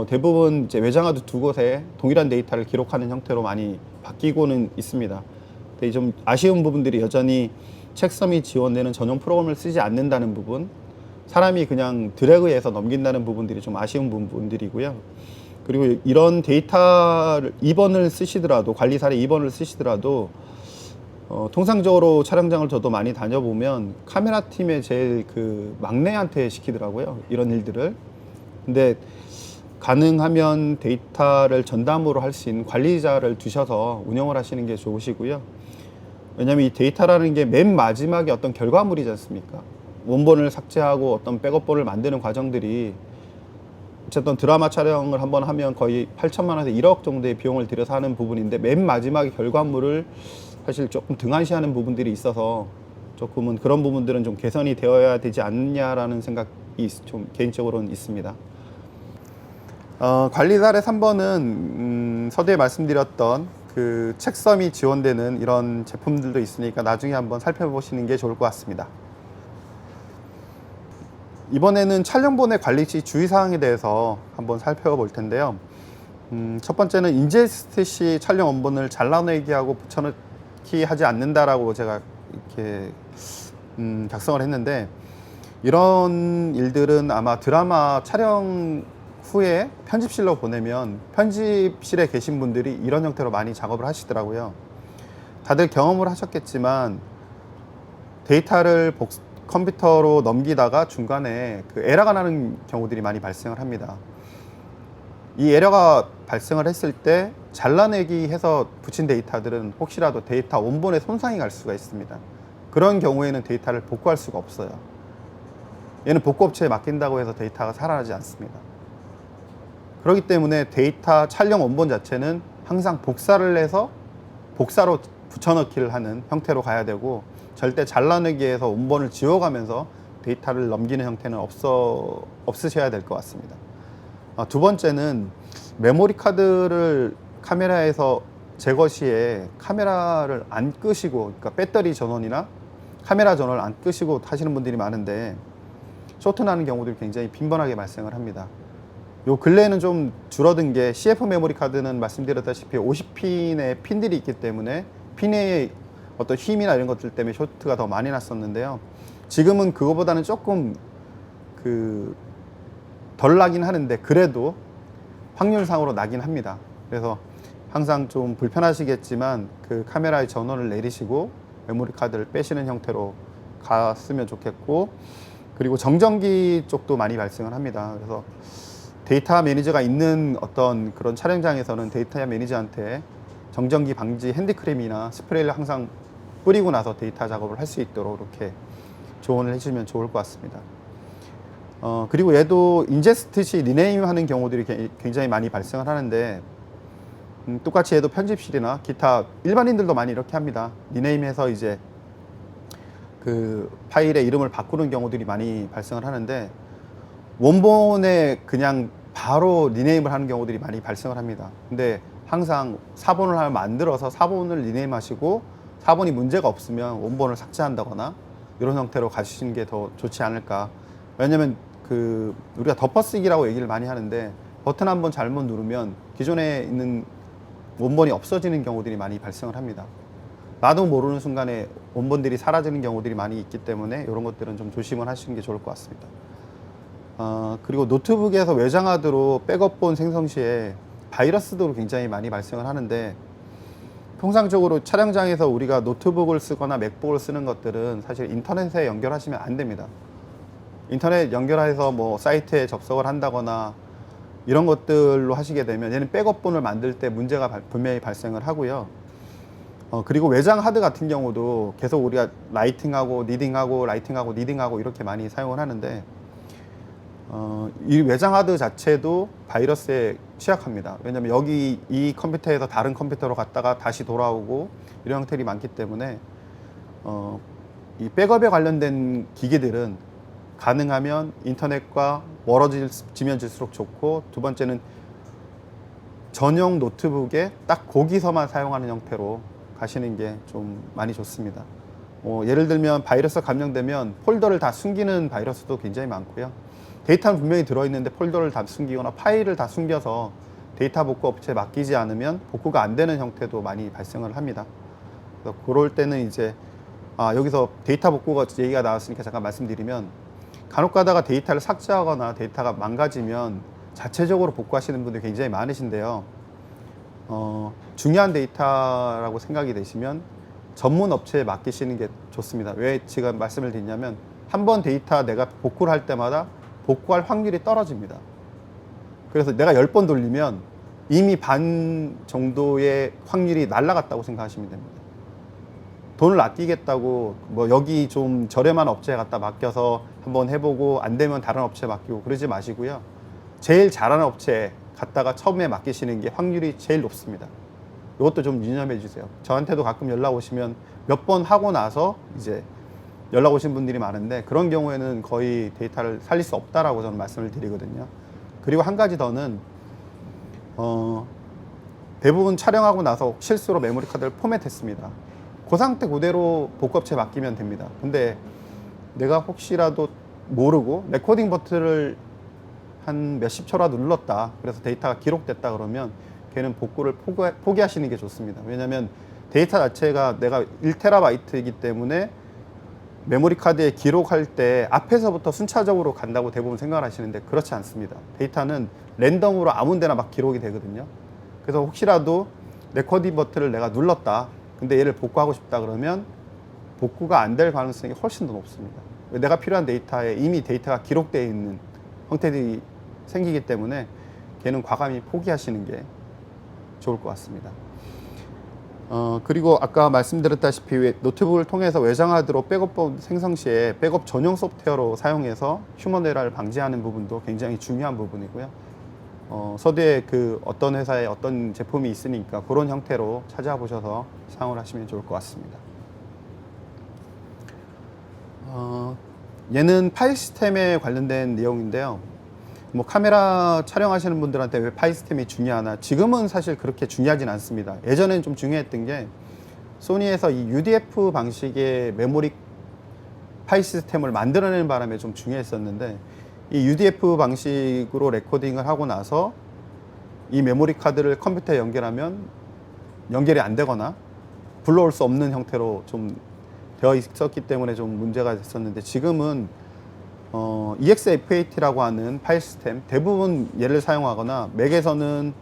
대부분 이제 외장하드 두 곳에 동일한 데이터를 기록하는 형태로 많이 바뀌고는 있습니다. 근데 좀 아쉬운 부분들이 여전히 책섬이 지원되는 전용 프로그램을 쓰지 않는다는 부분, 사람이 그냥 드래그해서 넘긴다는 부분들이 좀 아쉬운 부분들이고요. 그리고 이런 데이터를 2번을 쓰시더라도, 관리 사례 2번을 쓰시더라도 통상적으로 촬영장을 저도 많이 다녀보면 카메라 팀의 제일 그 막내한테 시키더라고요, 이런 일들을. 근데 가능하면 데이터를 전담으로 할 수 있는 관리자를 두셔서 운영을 하시는 게 좋으시고요. 왜냐하면 이 데이터라는 게 맨 마지막에 어떤 결과물이지 않습니까? 원본을 삭제하고 어떤 백업본을 만드는 과정들이, 어쨌든 드라마 촬영을 한번 하면 거의 8천만 원에서 1억 정도의 비용을 들여서 하는 부분인데, 맨 마지막에 결과물을 사실 조금 등한시하는 부분들이 있어서 조금은 그런 부분들은 좀 개선이 되어야 되지 않냐라는 생각이 좀 개인적으로는 있습니다. 관리 사례 3번은 서두에 말씀드렸던 그 책섬이 지원되는 이런 제품들도 있으니까 나중에 한번 살펴보시는 게 좋을 것 같습니다. 이번에는 촬영본의 관리 시 주의사항에 대해서 한번 살펴볼 텐데요. 첫 번째는 인제스트 시 촬영 원본을 잘라내기 하고 붙여넣기 하지 않는다라고 제가 이렇게 작성을 했는데, 이런 일들은 아마 드라마 촬영 후에 편집실로 보내면 편집실에 계신 분들이 이런 형태로 많이 작업을 하시더라고요. 다들 경험을 하셨겠지만 데이터를 컴퓨터로 넘기다가 중간에 그 에러가 나는 경우들이 많이 발생을 합니다. 이 에러가 발생을 했을 때 잘라내기 해서 붙인 데이터들은 혹시라도 데이터 원본에 손상이 갈 수가 있습니다. 그런 경우에는 데이터를 복구할 수가 없어요. 얘는 복구업체에 맡긴다고 해서 데이터가 살아나지 않습니다. 그렇기 때문에 데이터 촬영 원본 자체는 항상 복사를 해서 복사로 붙여넣기를 하는 형태로 가야 되고, 절대 잘라내기에서 원본을 지워가면서 데이터를 넘기는 형태는 없으셔야 될 것 같습니다. 두 번째는 메모리 카드를 카메라에서 제거 시에 카메라를 안 끄시고, 그러니까 배터리 전원이나 카메라 전원을 안 끄시고 하시는 분들이 많은데 쇼트 나는 경우들이 굉장히 빈번하게 발생을 합니다. 요 근래에는 좀 줄어든 게, CF 메모리 카드는 말씀드렸다시피 50핀의 핀들이 있기 때문에 핀의 어떤 힘이나 이런 것들 때문에 쇼트가 더 많이 났었는데요. 지금은 그거보다는 조금 덜 나긴 하는데 그래도 확률상으로 나긴 합니다. 그래서 항상 좀 불편하시겠지만 그 카메라의 전원을 내리시고 메모리 카드를 빼시는 형태로 갔으면 좋겠고, 그리고 정전기 쪽도 많이 발생을 합니다. 그래서 데이터 매니저가 있는 어떤 그런 촬영장에서는 데이터 매니저한테 정전기 방지 핸드크림이나 스프레이를 항상 뿌리고 나서 데이터 작업을 할 수 있도록 이렇게 조언을 해주시면 좋을 것 같습니다. 그리고 얘도 인제스트 시 리네임 하는 경우들이 굉장히 많이 발생을 하는데, 똑같이 얘도 편집실이나 기타 일반인들도 많이 이렇게 합니다. 리네임해서 이제 그 파일의 이름을 바꾸는 경우들이 많이 발생을 하는데, 원본에 그냥 바로 리네임을 하는 경우들이 많이 발생을 합니다. 근데 항상 사본을 하나 만들어서 사본을 리네임 하시고, 사본이 문제가 없으면 원본을 삭제한다거나 이런 형태로 가시는 게 더 좋지 않을까. 왜냐면 우리가 덮어쓰기라고 얘기를 많이 하는데, 버튼 한번 잘못 누르면 기존에 있는 원본이 없어지는 경우들이 많이 발생을 합니다. 나도 모르는 순간에 원본들이 사라지는 경우들이 많이 있기 때문에 이런 것들은 좀 조심을 하시는 게 좋을 것 같습니다. 그리고 노트북에서 외장하드로 백업본 생성 시에 바이러스도 굉장히 많이 발생을 하는데, 통상적으로 촬영장에서 우리가 노트북을 쓰거나 맥북을 쓰는 것들은 사실 인터넷에 연결하시면 안 됩니다. 인터넷 연결해서 뭐 사이트에 접속을 한다거나 이런 것들로 하시게 되면 얘는 백업본을 만들 때 문제가 분명히 발생을 하고요. 그리고 외장 하드 같은 경우도 계속 우리가 라이팅하고 니딩하고 라이팅하고 니딩하고 이렇게 많이 사용을 하는데, 이 외장 하드 자체도 바이러스에 취약합니다. 왜냐면 여기 이 컴퓨터에서 다른 컴퓨터로 갔다가 다시 돌아오고 이런 형태들이 많기 때문에 이 백업에 관련된 기기들은 가능하면 인터넷과 멀어지면 질수록 좋고, 두 번째는 전용 노트북에 딱 거기서만 사용하는 형태로 가시는 게 좀 많이 좋습니다. 예를 들면 바이러스 감염되면 폴더를 다 숨기는 바이러스도 굉장히 많고요. 데이터는 분명히 들어있는데 폴더를 다 숨기거나 파일을 다 숨겨서 데이터 복구 업체에 맡기지 않으면 복구가 안 되는 형태도 많이 발생을 합니다. 그래서 그럴 때는 이제 여기서 데이터 복구가 얘기가 나왔으니까 잠깐 말씀드리면, 간혹 가다가 데이터를 삭제하거나 데이터가 망가지면 자체적으로 복구하시는 분들이 굉장히 많으신데요. 중요한 데이터라고 생각이 되시면 전문 업체에 맡기시는 게 좋습니다. 왜 지금 말씀을 드리냐면, 한번 데이터 내가 복구를 할 때마다 복구할 확률이 떨어집니다. 그래서 내가 10번 돌리면 이미 반 정도의 확률이 날아갔다고 생각하시면 됩니다. 돈을 아끼겠다고 뭐 여기 좀 저렴한 업체에 갖다 맡겨서 한번 해보고 안 되면 다른 업체에 맡기고 그러지 마시고요. 제일 잘하는 업체에 갖다가 처음에 맡기시는 게 확률이 제일 높습니다. 이것도 좀 유념해 주세요. 저한테도 가끔 연락 오시면 몇 번 하고 나서 이제 연락 오신 분들이 많은데, 그런 경우에는 거의 데이터를 살릴 수 없다라고 저는 말씀을 드리거든요. 그리고 한 가지 더는 대부분 촬영하고 나서 실수로 메모리 카드를 포맷했습니다. 그 상태 그대로 복구업체에 맡기면 됩니다. 근데 내가 혹시라도 모르고 레코딩 버튼을 한 몇십 초라 눌렀다, 그래서 데이터가 기록됐다 그러면 걔는 복구를 포기하시는 게 좋습니다. 왜냐하면 데이터 자체가 내가 1TB이기 때문에 메모리 카드에 기록할 때 앞에서부터 순차적으로 간다고 대부분 생각을 하시는데 그렇지 않습니다. 데이터는 랜덤으로 아무 데나 막 기록이 되거든요. 그래서 혹시라도 레코딩 버튼을 내가 눌렀다, 근데 얘를 복구하고 싶다 그러면 복구가 안 될 가능성이 훨씬 더 높습니다. 내가 필요한 데이터에 이미 데이터가 기록되어 있는 형태들이 생기기 때문에 걔는 과감히 포기하시는 게 좋을 것 같습니다. 그리고 아까 말씀드렸다시피 노트북을 통해서 외장하드로 백업 생성 시에 백업 전용 소프트웨어로 사용해서 휴먼 에러를 방지하는 부분도 굉장히 중요한 부분이고요. 서두에 그 어떤 회사에 어떤 제품이 있으니까 그런 형태로 찾아보셔서 사용을 하시면 좋을 것 같습니다. 얘는 파일 시스템에 관련된 내용인데요. 뭐 카메라 촬영하시는 분들한테 왜 파일 시스템이 중요하나, 지금은 사실 그렇게 중요하진 않습니다. 예전엔 좀 중요했던 게 소니에서 이 UDF 방식의 메모리 파일 시스템을 만들어내는 바람에 좀 중요했었는데, 이 UDF 방식으로 레코딩을 하고 나서 이 메모리 카드를 컴퓨터에 연결하면 연결이 안 되거나 불러올 수 없는 형태로 좀 되어 있었기 때문에 좀 문제가 됐었는데, 지금은 EXFAT라고 하는 파일 시스템, 대부분 얘를 사용하거나 맥에서는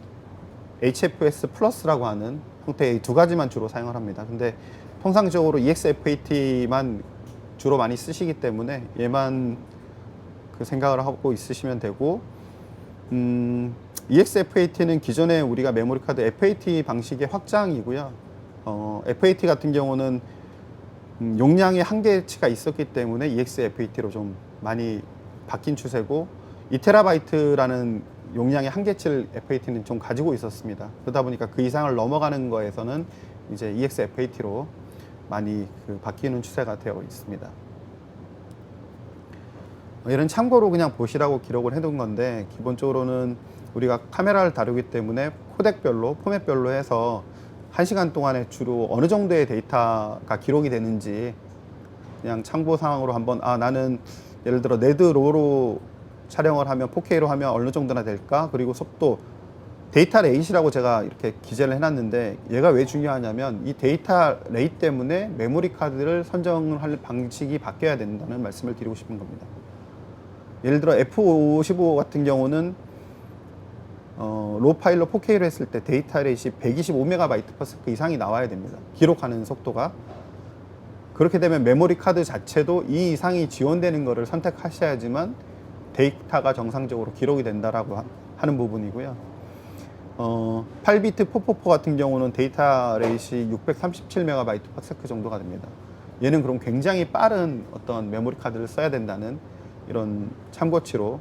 HFS 플러스라고 하는 형태의 두 가지만 주로 사용을 합니다. 근데 통상적으로 EXFAT만 주로 많이 쓰시기 때문에 얘만 그 생각을 하고 있으시면 되고, EXFAT는 기존에 우리가 메모리 카드 FAT 방식의 확장이고요. FAT 같은 경우는 용량의 한계치가 있었기 때문에 EXFAT로 좀 많이 바뀐 추세고, 2TB라는 용량의 한계치를 FAT는 좀 가지고 있었습니다. 그러다 보니까 그 이상을 넘어가는 거에서는 이제 EXFAT로 많이 바뀌는 추세가 되어 있습니다. 이런 참고로 그냥 보시라고 기록을 해둔 건데, 기본적으로는 우리가 카메라를 다루기 때문에 코덱별로, 포맷별로 해서 1시간 동안에 주로 어느 정도의 데이터가 기록이 되는지 그냥 참고 상황으로 한번, 나는 예를 들어 네드로로 촬영을 하면 4K로 하면 어느 정도나 될까? 그리고 속도, 데이터 레이시라고 제가 이렇게 기재를 해놨는데, 얘가 왜 중요하냐면 이 데이터 레이 때문에 메모리 카드를 선정을 할 방식이 바뀌어야 된다는 말씀을 드리고 싶은 겁니다. 예를 들어 F55 같은 경우는 로 파일로 4K로 했을 때 데이터 레이시 125MB/s 이상이 나와야 됩니다. 기록하는 속도가. 그렇게 되면 메모리 카드 자체도 이 이상이 지원되는 것을 선택하셔야지만 데이터가 정상적으로 기록이 된다라고 하는 부분이고요. 8비트 444 같은 경우는 데이터 레이시 637MB/s 정도가 됩니다. 얘는 그럼 굉장히 빠른 어떤 메모리 카드를 써야 된다는 이런 참고치로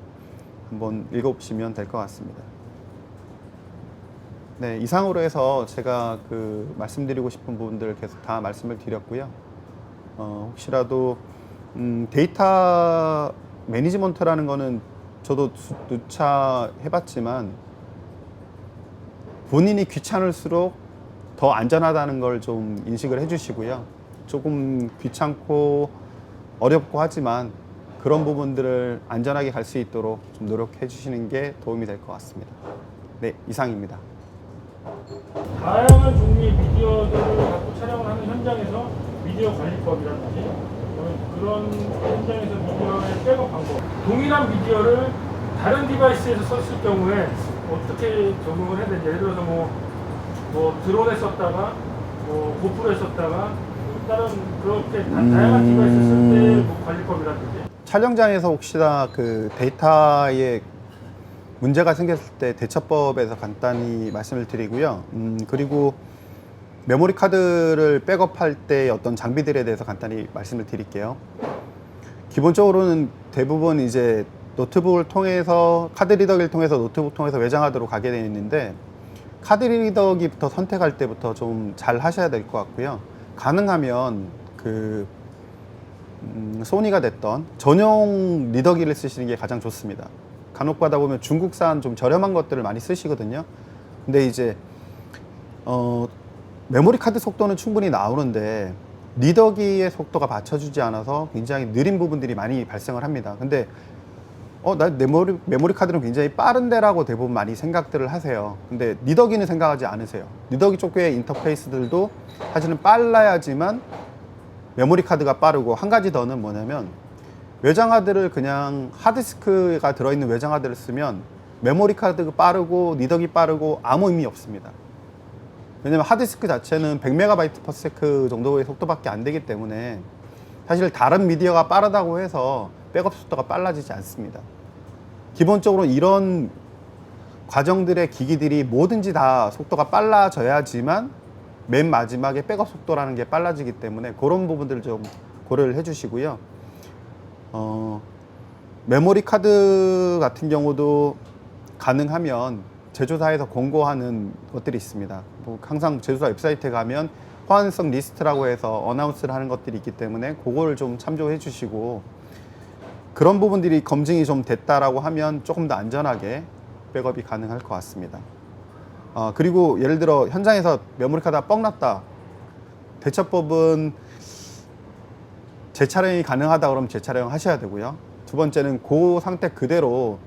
한번 읽어보시면 될 것 같습니다. 네, 이상으로 해서 제가 말씀드리고 싶은 부분들을 계속 다 말씀을 드렸고요. 혹시라도 데이터 매니지먼트라는 거는 저도 누차 해봤지만 본인이 귀찮을수록 더 안전하다는 걸 좀 인식을 해주시고요. 조금 귀찮고 어렵고 하지만 그런 부분들을 안전하게 갈 수 있도록 좀 노력해 주시는 게 도움이 될 것 같습니다. 네, 이상입니다. 다양한 종류의 미디어들을 갖고 촬영을 하는 현장에서 미디어 관리법이라든지 그런 현장에서 미디어의 백업 방법, 동일한 미디어를 다른 디바이스에서 썼을 경우에 어떻게 적용을 해야 되는지, 예를 들어서 뭐 드론에 썼다가 뭐 고프로에 썼다가 다른 그렇게 다양한 디바이스 쓸 때 관리법이라든지. 촬영장에서 혹시나 데이터에 문제가 생겼을 때 대처법에서 간단히 말씀을 드리고요. 그리고 메모리 카드를 백업할 때 어떤 장비들에 대해서 간단히 말씀을 드릴게요. 기본적으로는 대부분 이제 노트북을 통해서, 카드 리더기를 통해서 노트북 통해서 외장하드로 가게 되어 있는데, 카드 리더기부터 선택할 때부터 좀 잘 하셔야 될 것 같고요. 가능하면 소니가 됐던 전용 리더기를 쓰시는 게 가장 좋습니다. 간혹 가다 보면 중국산 좀 저렴한 것들을 많이 쓰시거든요. 근데 이제 메모리 카드 속도는 충분히 나오는데 리더기의 속도가 받쳐주지 않아서 굉장히 느린 부분들이 많이 발생을 합니다. 근데 나 메모리 카드는 굉장히 빠른데라고 대부분 많이 생각들을 하세요. 근데 리더기는 생각하지 않으세요. 리더기 쪽의 인터페이스들도 사실은 빨라야지만 메모리 카드가 빠르고, 한 가지 더는 뭐냐면 외장하드를 그냥 하드디스크가 들어있는 외장하드를 쓰면 메모리 카드가 빠르고 리더기 빠르고 아무 의미 없습니다. 왜냐면 하드디스크 자체는 100MB/s 정도의 속도밖에 안 되기 때문에 사실 다른 미디어가 빠르다고 해서 백업 속도가 빨라지지 않습니다. 기본적으로 이런 과정들의 기기들이 뭐든지 다 속도가 빨라져야지만 맨 마지막에 백업 속도라는 게 빨라지기 때문에 그런 부분들을 좀 고려를 해주시고요. 메모리 카드 같은 경우도 가능하면 제조사에서 권고하는 것들이 있습니다. 뭐 항상 제조사 웹사이트에 가면 호환성 리스트라고 해서 어나운스를 하는 것들이 있기 때문에 그거를 좀 참조해 주시고, 그런 부분들이 검증이 좀 됐다라고 하면 조금 더 안전하게 백업이 가능할 것 같습니다. 그리고 예를 들어 현장에서 메모리 카드가 뻥났다. 대처법은 재촬영이 가능하다 그러면 재촬영 하셔야 되고요. 두 번째는 그 상태 그대로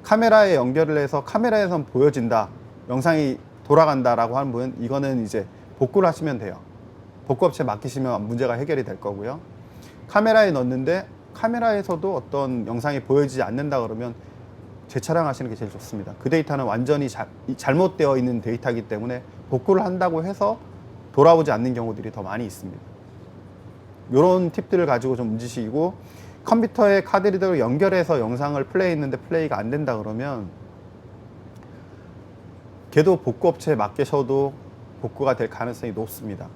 카메라에 연결을 해서 카메라에선 보여진다, 영상이 돌아간다라고 하는 분은 이거는 이제 복구를 하시면 돼요. 복구업체에 맡기시면 문제가 해결이 될 거고요. 카메라에 넣었는데 카메라에서도 어떤 영상이 보여지지 않는다 그러면 재촬영하시는 게 제일 좋습니다. 그 데이터는 완전히 잘못되어 있는 데이터이기 때문에 복구를 한다고 해서 돌아오지 않는 경우들이 더 많이 있습니다. 이런 팁들을 가지고 좀 움직이시고, 컴퓨터에 카드 리더로 연결해서 영상을 플레이했는데 플레이가 안 된다 그러면 걔도 복구업체에 맡기셔도 복구가 될 가능성이 높습니다.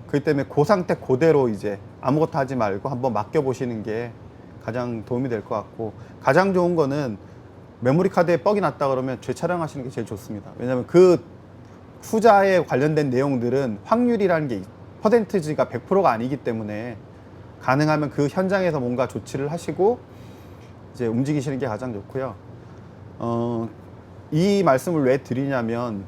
그렇기 때문에 그 상태 그대로 이제 아무것도 하지 말고 한번 맡겨보시는 게 가장 도움이 될 것 같고, 가장 좋은 거는 메모리 카드에 뻑이 났다 그러면 재촬영하시는 게 제일 좋습니다. 왜냐하면 그 후자에 관련된 내용들은 확률이라는 게 퍼센티지가 100%가 아니기 때문에 가능하면 그 현장에서 뭔가 조치를 하시고 이제 움직이시는 게 가장 좋고요. 이 말씀을 왜 드리냐면,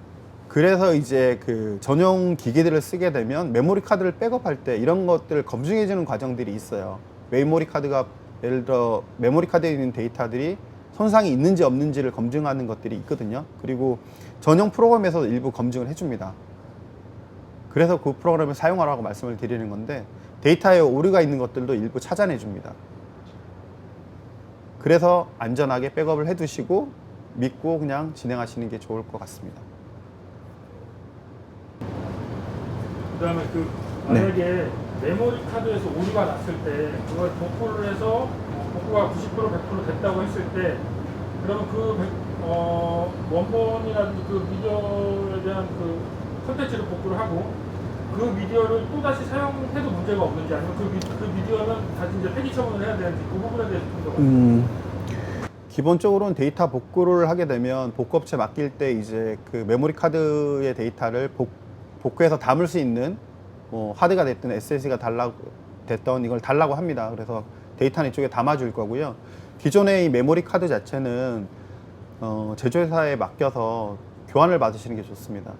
그래서 이제 그 전용 기기들을 쓰게 되면 메모리 카드를 백업할 때 이런 것들을 검증해 주는 과정들이 있어요. 메모리 카드가, 예를 들어 메모리 카드에 있는 데이터들이 손상이 있는지 없는지를 검증하는 것들이 있거든요. 그리고 전용 프로그램에서 일부 검증을 해줍니다. 그래서 그 프로그램을 사용하라고 말씀을 드리는 건데, 데이터에 오류가 있는 것들도 일부 찾아내 줍니다. 그래서 안전하게 백업을 해 두시고 믿고 그냥 진행하시는 게 좋을 것 같습니다. 그다음에 그 만약에 메모리 카드에서 오류가 났을 때 그걸 복구를 해서 복구가 90% 100% 됐다고 했을 때, 그러면 그 원본이라든지 그 미디어에 대한 그 컨텐츠를 복구를 하고 그 미디어를 또 다시 사용해도 문제가 없는지, 아니면 그 미디어는 다시 이제 폐기 처분을 해야 되는지, 그 부분에 대해서 좀 더 말씀해 기본적으로는 데이터 복구를 하게 되면 복구업체 맡길 때 이제 그 메모리 카드의 데이터를 복구해서 담을 수 있는 하드가 됐든 SSD가 됐던 이걸 달라고 합니다. 그래서 데이터는 이쪽에 담아줄 거고요. 기존의 이 메모리 카드 자체는 제조회사에 맡겨서 교환을 받으시는 게 좋습니다.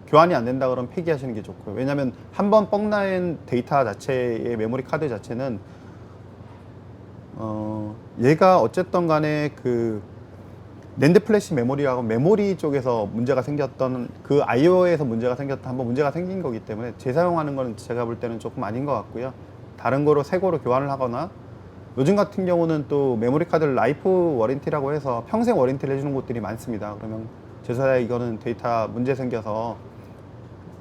교환이 안 된다 그러면 폐기하시는 게 좋고요. 왜냐하면 한번 뻥난 데이터 자체의 메모리 카드 자체는 얘가 어쨌든 간에 그 낸드 플래시 메모리하고 메모리 쪽에서 문제가 생겼던, 그 IO에서 문제가 생겼던 한번 문제가 생긴 거기 때문에 재사용하는 거는 제가 볼 때는 조금 아닌 것 같고요. 다른 거로 새 거로 교환을 하거나, 요즘 같은 경우는 또 메모리 카드를 라이프 워런티라고 해서 평생 워런티를 해주는 곳들이 많습니다. 그러면 제조사에 이거는 데이터 문제 생겨서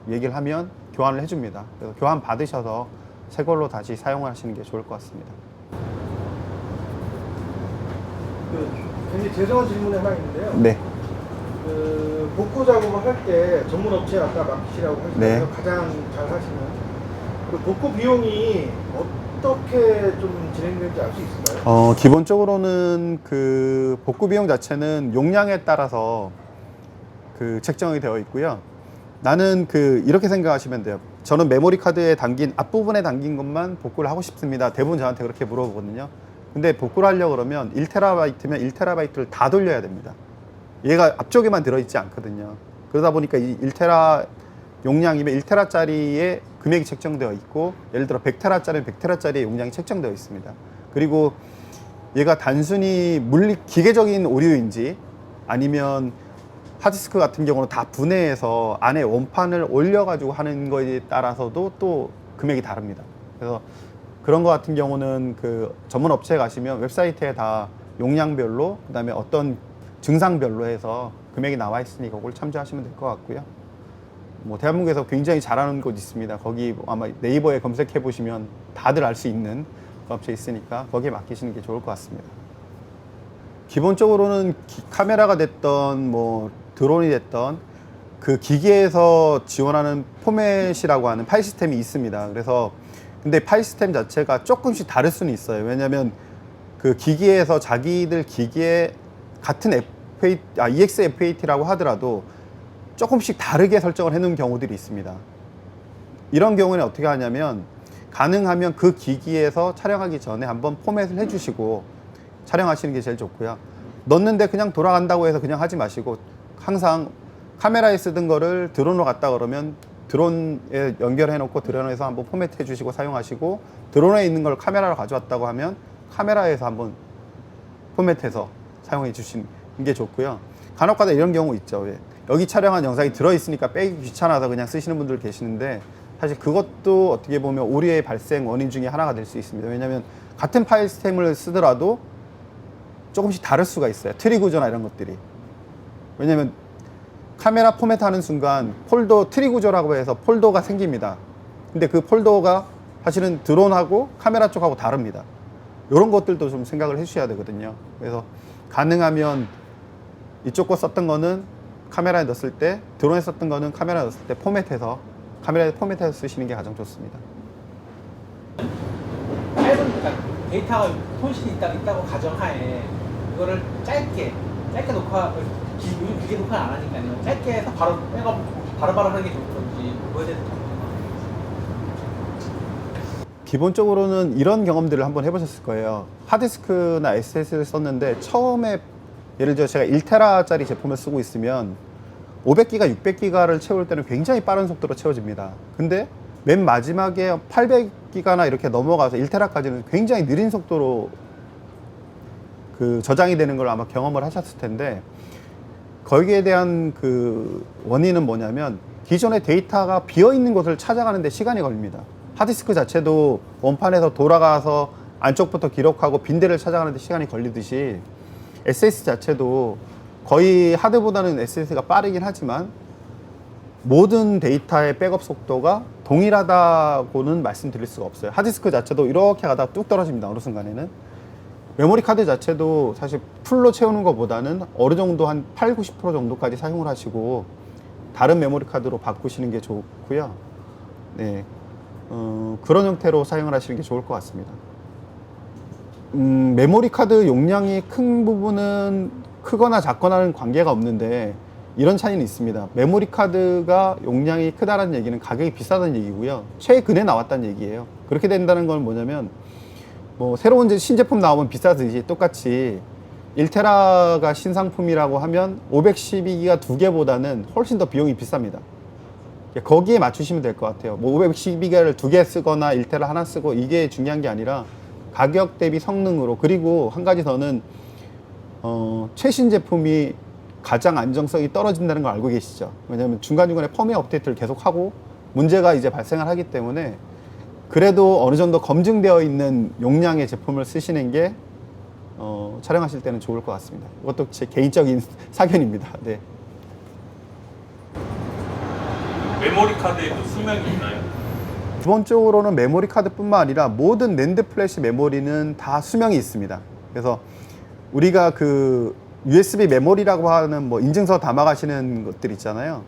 얘기를 하면 교환을 해줍니다. 그래서 교환 받으셔서 새 걸로 다시 사용하시는 게 좋을 것 같습니다. 굉장히 죄송한 질문이 하나 있는데요. 네. 그 복구 작업을 할 때 전문 업체 아까 맡기시라고 하시면서 네. 가장 잘 하시는 그 복구 비용이 어떻게 좀 진행되는지 알 수 있을까요? 기본적으로는 그 복구 비용 자체는 용량에 따라서 그 책정이 되어 있고요. 나는 이렇게 생각하시면 돼요. 저는 메모리 카드에 담긴 앞부분에 담긴 것만 복구를 하고 싶습니다. 대부분 저한테 그렇게 물어보거든요. 근데 복구를 하려고 그러면 1TB면 1TB를 다 돌려야 됩니다. 얘가 앞쪽에만 들어있지 않거든요. 그러다 보니까 이 1TB 용량이면 1TB짜리의 금액이 책정되어 있고, 예를 들어 100TB짜리면 100TB짜리의 용량이 책정되어 있습니다. 그리고 얘가 단순히 기계적인 오류인지 아니면 하드디스크 같은 경우는 다 분해해서 안에 원판을 올려가지고 하는 거에 따라서도 또 금액이 다릅니다. 그래서 그런 거 같은 경우는 그 전문 업체에 가시면 웹사이트에 다 용량별로, 그 다음에 어떤 증상별로 해서 금액이 나와 있으니 그걸 참조하시면 될 것 같고요. 뭐 대한민국에서 굉장히 잘하는 곳 있습니다. 거기 아마 네이버에 검색해 보시면 다들 알 수 있는 업체 있으니까 거기에 맡기시는 게 좋을 것 같습니다. 기본적으로는 카메라가 됐던 뭐 드론이 됐던 그 기기에서 지원하는 포맷이라고 하는 파일 시스템이 있습니다. 그래서 근데 파일 시스템 자체가 조금씩 다를 수는 있어요. 왜냐하면 그 기기에서 자기들 기기에 같은 EXFAT라고 하더라도 조금씩 다르게 설정을 해놓은 경우들이 있습니다. 이런 경우는 어떻게 하냐면 가능하면 그 기기에서 촬영하기 전에 한번 포맷을 해주시고 촬영하시는 게 제일 좋고요. 넣는데 그냥 돌아간다고 해서 그냥 하지 마시고 항상 카메라에 쓰던 거를 드론으로 갔다 그러면 드론에 연결해 놓고 드론에서 한번 포맷해 주시고 사용하시고, 드론에 있는 걸 카메라로 가져왔다고 하면 카메라에서 한번 포맷해서 사용해 주시는 게 좋고요. 간혹가다 이런 경우 있죠. 왜? 여기 촬영한 영상이 들어있으니까 빼기 귀찮아서 그냥 쓰시는 분들 계시는데, 사실 그것도 어떻게 보면 오류의 발생 원인 중에 하나가 될 수 있습니다. 왜냐하면 같은 파일 시스템을 쓰더라도 조금씩 다를 수가 있어요. 트리 구조나 이런 것들이. 왜냐하면 카메라 포맷하는 순간 폴더 트리 구조라고 해서 폴더가 생깁니다. 근데 그 폴더가 사실은 드론하고 카메라 쪽하고 다릅니다. 이런 것들도 좀 생각을 해주셔야 되거든요. 그래서 가능하면 이쪽 거 썼던 거는 카메라에 넣었을 때, 드론에 썼던 거는 카메라에 넣었을 때 카메라에 포맷해서 쓰시는 게 가장 좋습니다. 짧은, 그러니까 데이터가 손실이 있다고 가정하에 이거를 짧게 녹화, 요즘 기계 녹화는 안 하니까요. 짧게 해서 바로 백업 바로 하는 게 좋은 건지 뭐에 대해서. 기본적으로는 이런 경험들을 한번 해보셨을 거예요. 하드디스크나 SSD를 썼는데 처음에 예를 들어 제가 1테라짜리 제품을 쓰고 있으면 500기가, 600기가를 채울 때는 굉장히 빠른 속도로 채워집니다. 근데 맨 마지막에 800기가나 이렇게 넘어가서 1테라까지는 굉장히 느린 속도로 그 저장이 되는 걸 아마 경험을 하셨을 텐데, 거기에 대한 그 원인은 뭐냐면 기존의 데이터가 비어있는 곳을 찾아가는 데 시간이 걸립니다. 하드디스크 자체도 원판에서 돌아가서 안쪽부터 기록하고 빈대를 찾아가는 데 시간이 걸리듯이 SSD 자체도 거의 하드보다는 SSD가 빠르긴 하지만 모든 데이터의 백업 속도가 동일하다고는 말씀드릴 수가 없어요. 하드디스크 자체도 이렇게 가다가 뚝 떨어집니다. 어느 순간에는. 메모리 카드 자체도 사실 풀로 채우는 것보다는 어느 정도 한 8, 90% 정도까지 사용을 하시고 다른 메모리 카드로 바꾸시는 게 좋고요. 네, 그런 형태로 사용을 하시는 게 좋을 것 같습니다. 메모리 카드 용량이 큰 부분은 크거나 작거나는 관계가 없는데 이런 차이는 있습니다. 메모리 카드가 용량이 크다는 얘기는 가격이 비싸다는 얘기고요. 최근에 나왔다는 얘기예요. 그렇게 된다는 건 뭐냐면, 뭐 새로운 신제품 나오면 비싸듯이 똑같이 1테라가 신상품이라고 하면 512기가 두 개보다는 훨씬 더 비용이 비쌉니다. 거기에 맞추시면 될 것 같아요. 뭐 512기가를 두 개 쓰거나 1테라 하나 쓰고 이게 중요한 게 아니라 가격 대비 성능으로, 그리고 한 가지 더는 최신 제품이 가장 안정성이 떨어진다는 걸 알고 계시죠. 왜냐하면 중간중간에 펌웨어 업데이트를 계속하고 문제가 이제 발생을 하기 때문에 그래도 어느 정도 검증되어 있는 용량의 제품을 쓰시는 게 촬영하실 때는 좋을 것 같습니다. 이것도 제 개인적인 사견입니다. 네. 메모리 카드에도 수명이 있나요? 기본적으로는 메모리 카드뿐만 아니라 모든 낸드 플래시 메모리는 다 수명이 있습니다. 그래서 우리가 그 USB 메모리라고 하는 뭐 인증서 담아가시는 것들 있잖아요.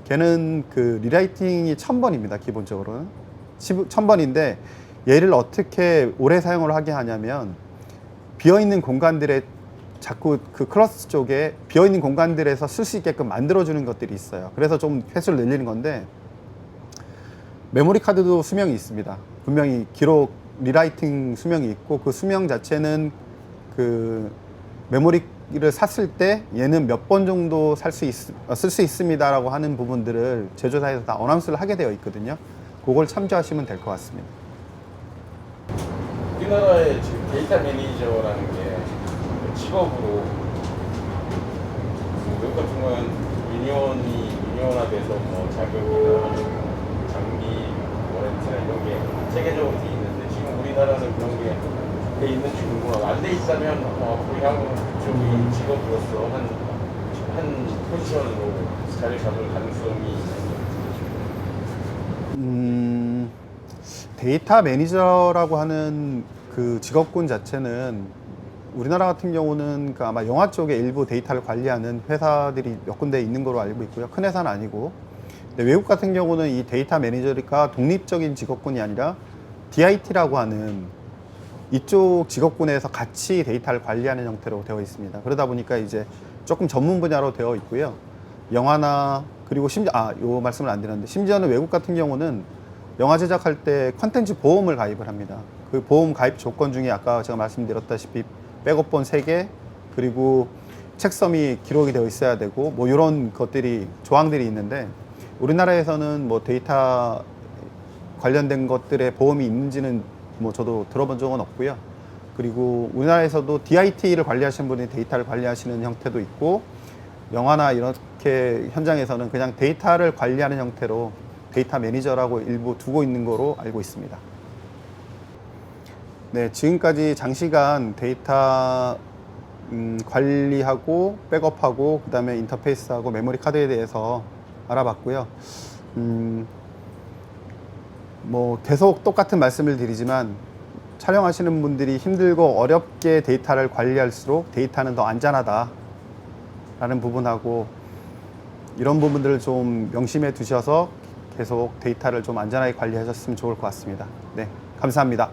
걔는 그 리라이팅이 1000번입니다. 기본적으로는 1000번인데 얘를 어떻게 오래 사용을 하게 하냐면, 비어있는 공간들에 자꾸 그 클러스 쪽에 비어있는 공간들에서 쓸 수 있게끔 만들어주는 것들이 있어요. 그래서 좀 횟수를 늘리는 건데, 메모리 카드도 수명이 있습니다. 분명히 기록 리라이팅 수명이 있고, 그 수명 자체는 그 메모리를 샀을 때 얘는 몇 번 정도 쓸 수 있습니다 라고 하는 부분들을 제조사에서 다 어나운스를 하게 되어 있거든요. 그걸 참조하시면 될 것 같습니다. 우리나라의 지금 데이터 매니저라는 게 직업으로 외국 같은 건 유니온화돼서 뭐 자격이나 장비 워런티나 이런 게 세계적으로 돼 있는데, 지금 우리나라는 그런 게 돼 있는지 궁금하고, 안 돼 있다면 우리 향후 그쪽이 직업으로서 한 포지션으로 자리 잡을 가능성이 데이터 매니저라고 하는 그 직업군 자체는 우리나라 같은 경우는 그 아마 영화 쪽에 일부 데이터를 관리하는 회사들이 몇 군데 있는 걸로 알고 있고요. 큰 회사는 아니고. 근데 외국 같은 경우는 이 데이터 매니저가 독립적인 직업군이 아니라 DIT라고 하는 이쪽 직업군에서 같이 데이터를 관리하는 형태로 되어 있습니다. 그러다 보니까 이제 조금 전문 분야로 되어 있고요. 영화나 그리고 요 말씀을 안 드렸는데 심지어는 외국 같은 경우는 영화 제작할 때 컨텐츠 보험을 가입을 합니다. 그 보험 가입 조건 중에 아까 제가 말씀드렸다시피 백업본 3개 그리고 책섬이 기록이 되어 있어야 되고 뭐 이런 것들이 조항들이 있는데 우리나라에서는 뭐 데이터 관련된 것들의 보험이 있는지는 뭐 저도 들어본 적은 없고요. 그리고 우리나라에서도 DIT를 관리하시는 분이 데이터를 관리하시는 형태도 있고 영화나 이렇게 현장에서는 그냥 데이터를 관리하는 형태로 데이터 매니저라고 일부 두고 있는 거로 알고 있습니다. 네, 지금까지 장시간 데이터 관리하고 백업하고 그 다음에 인터페이스하고 메모리 카드에 대해서 알아봤고요. 뭐 계속 똑같은 말씀을 드리지만 촬영하시는 분들이 힘들고 어렵게 데이터를 관리할수록 데이터는 더 안전하다 라는 부분하고 이런 부분들을 좀 명심해 두셔서 계속 데이터를 좀 안전하게 관리하셨으면 좋을 것 같습니다. 네, 감사합니다.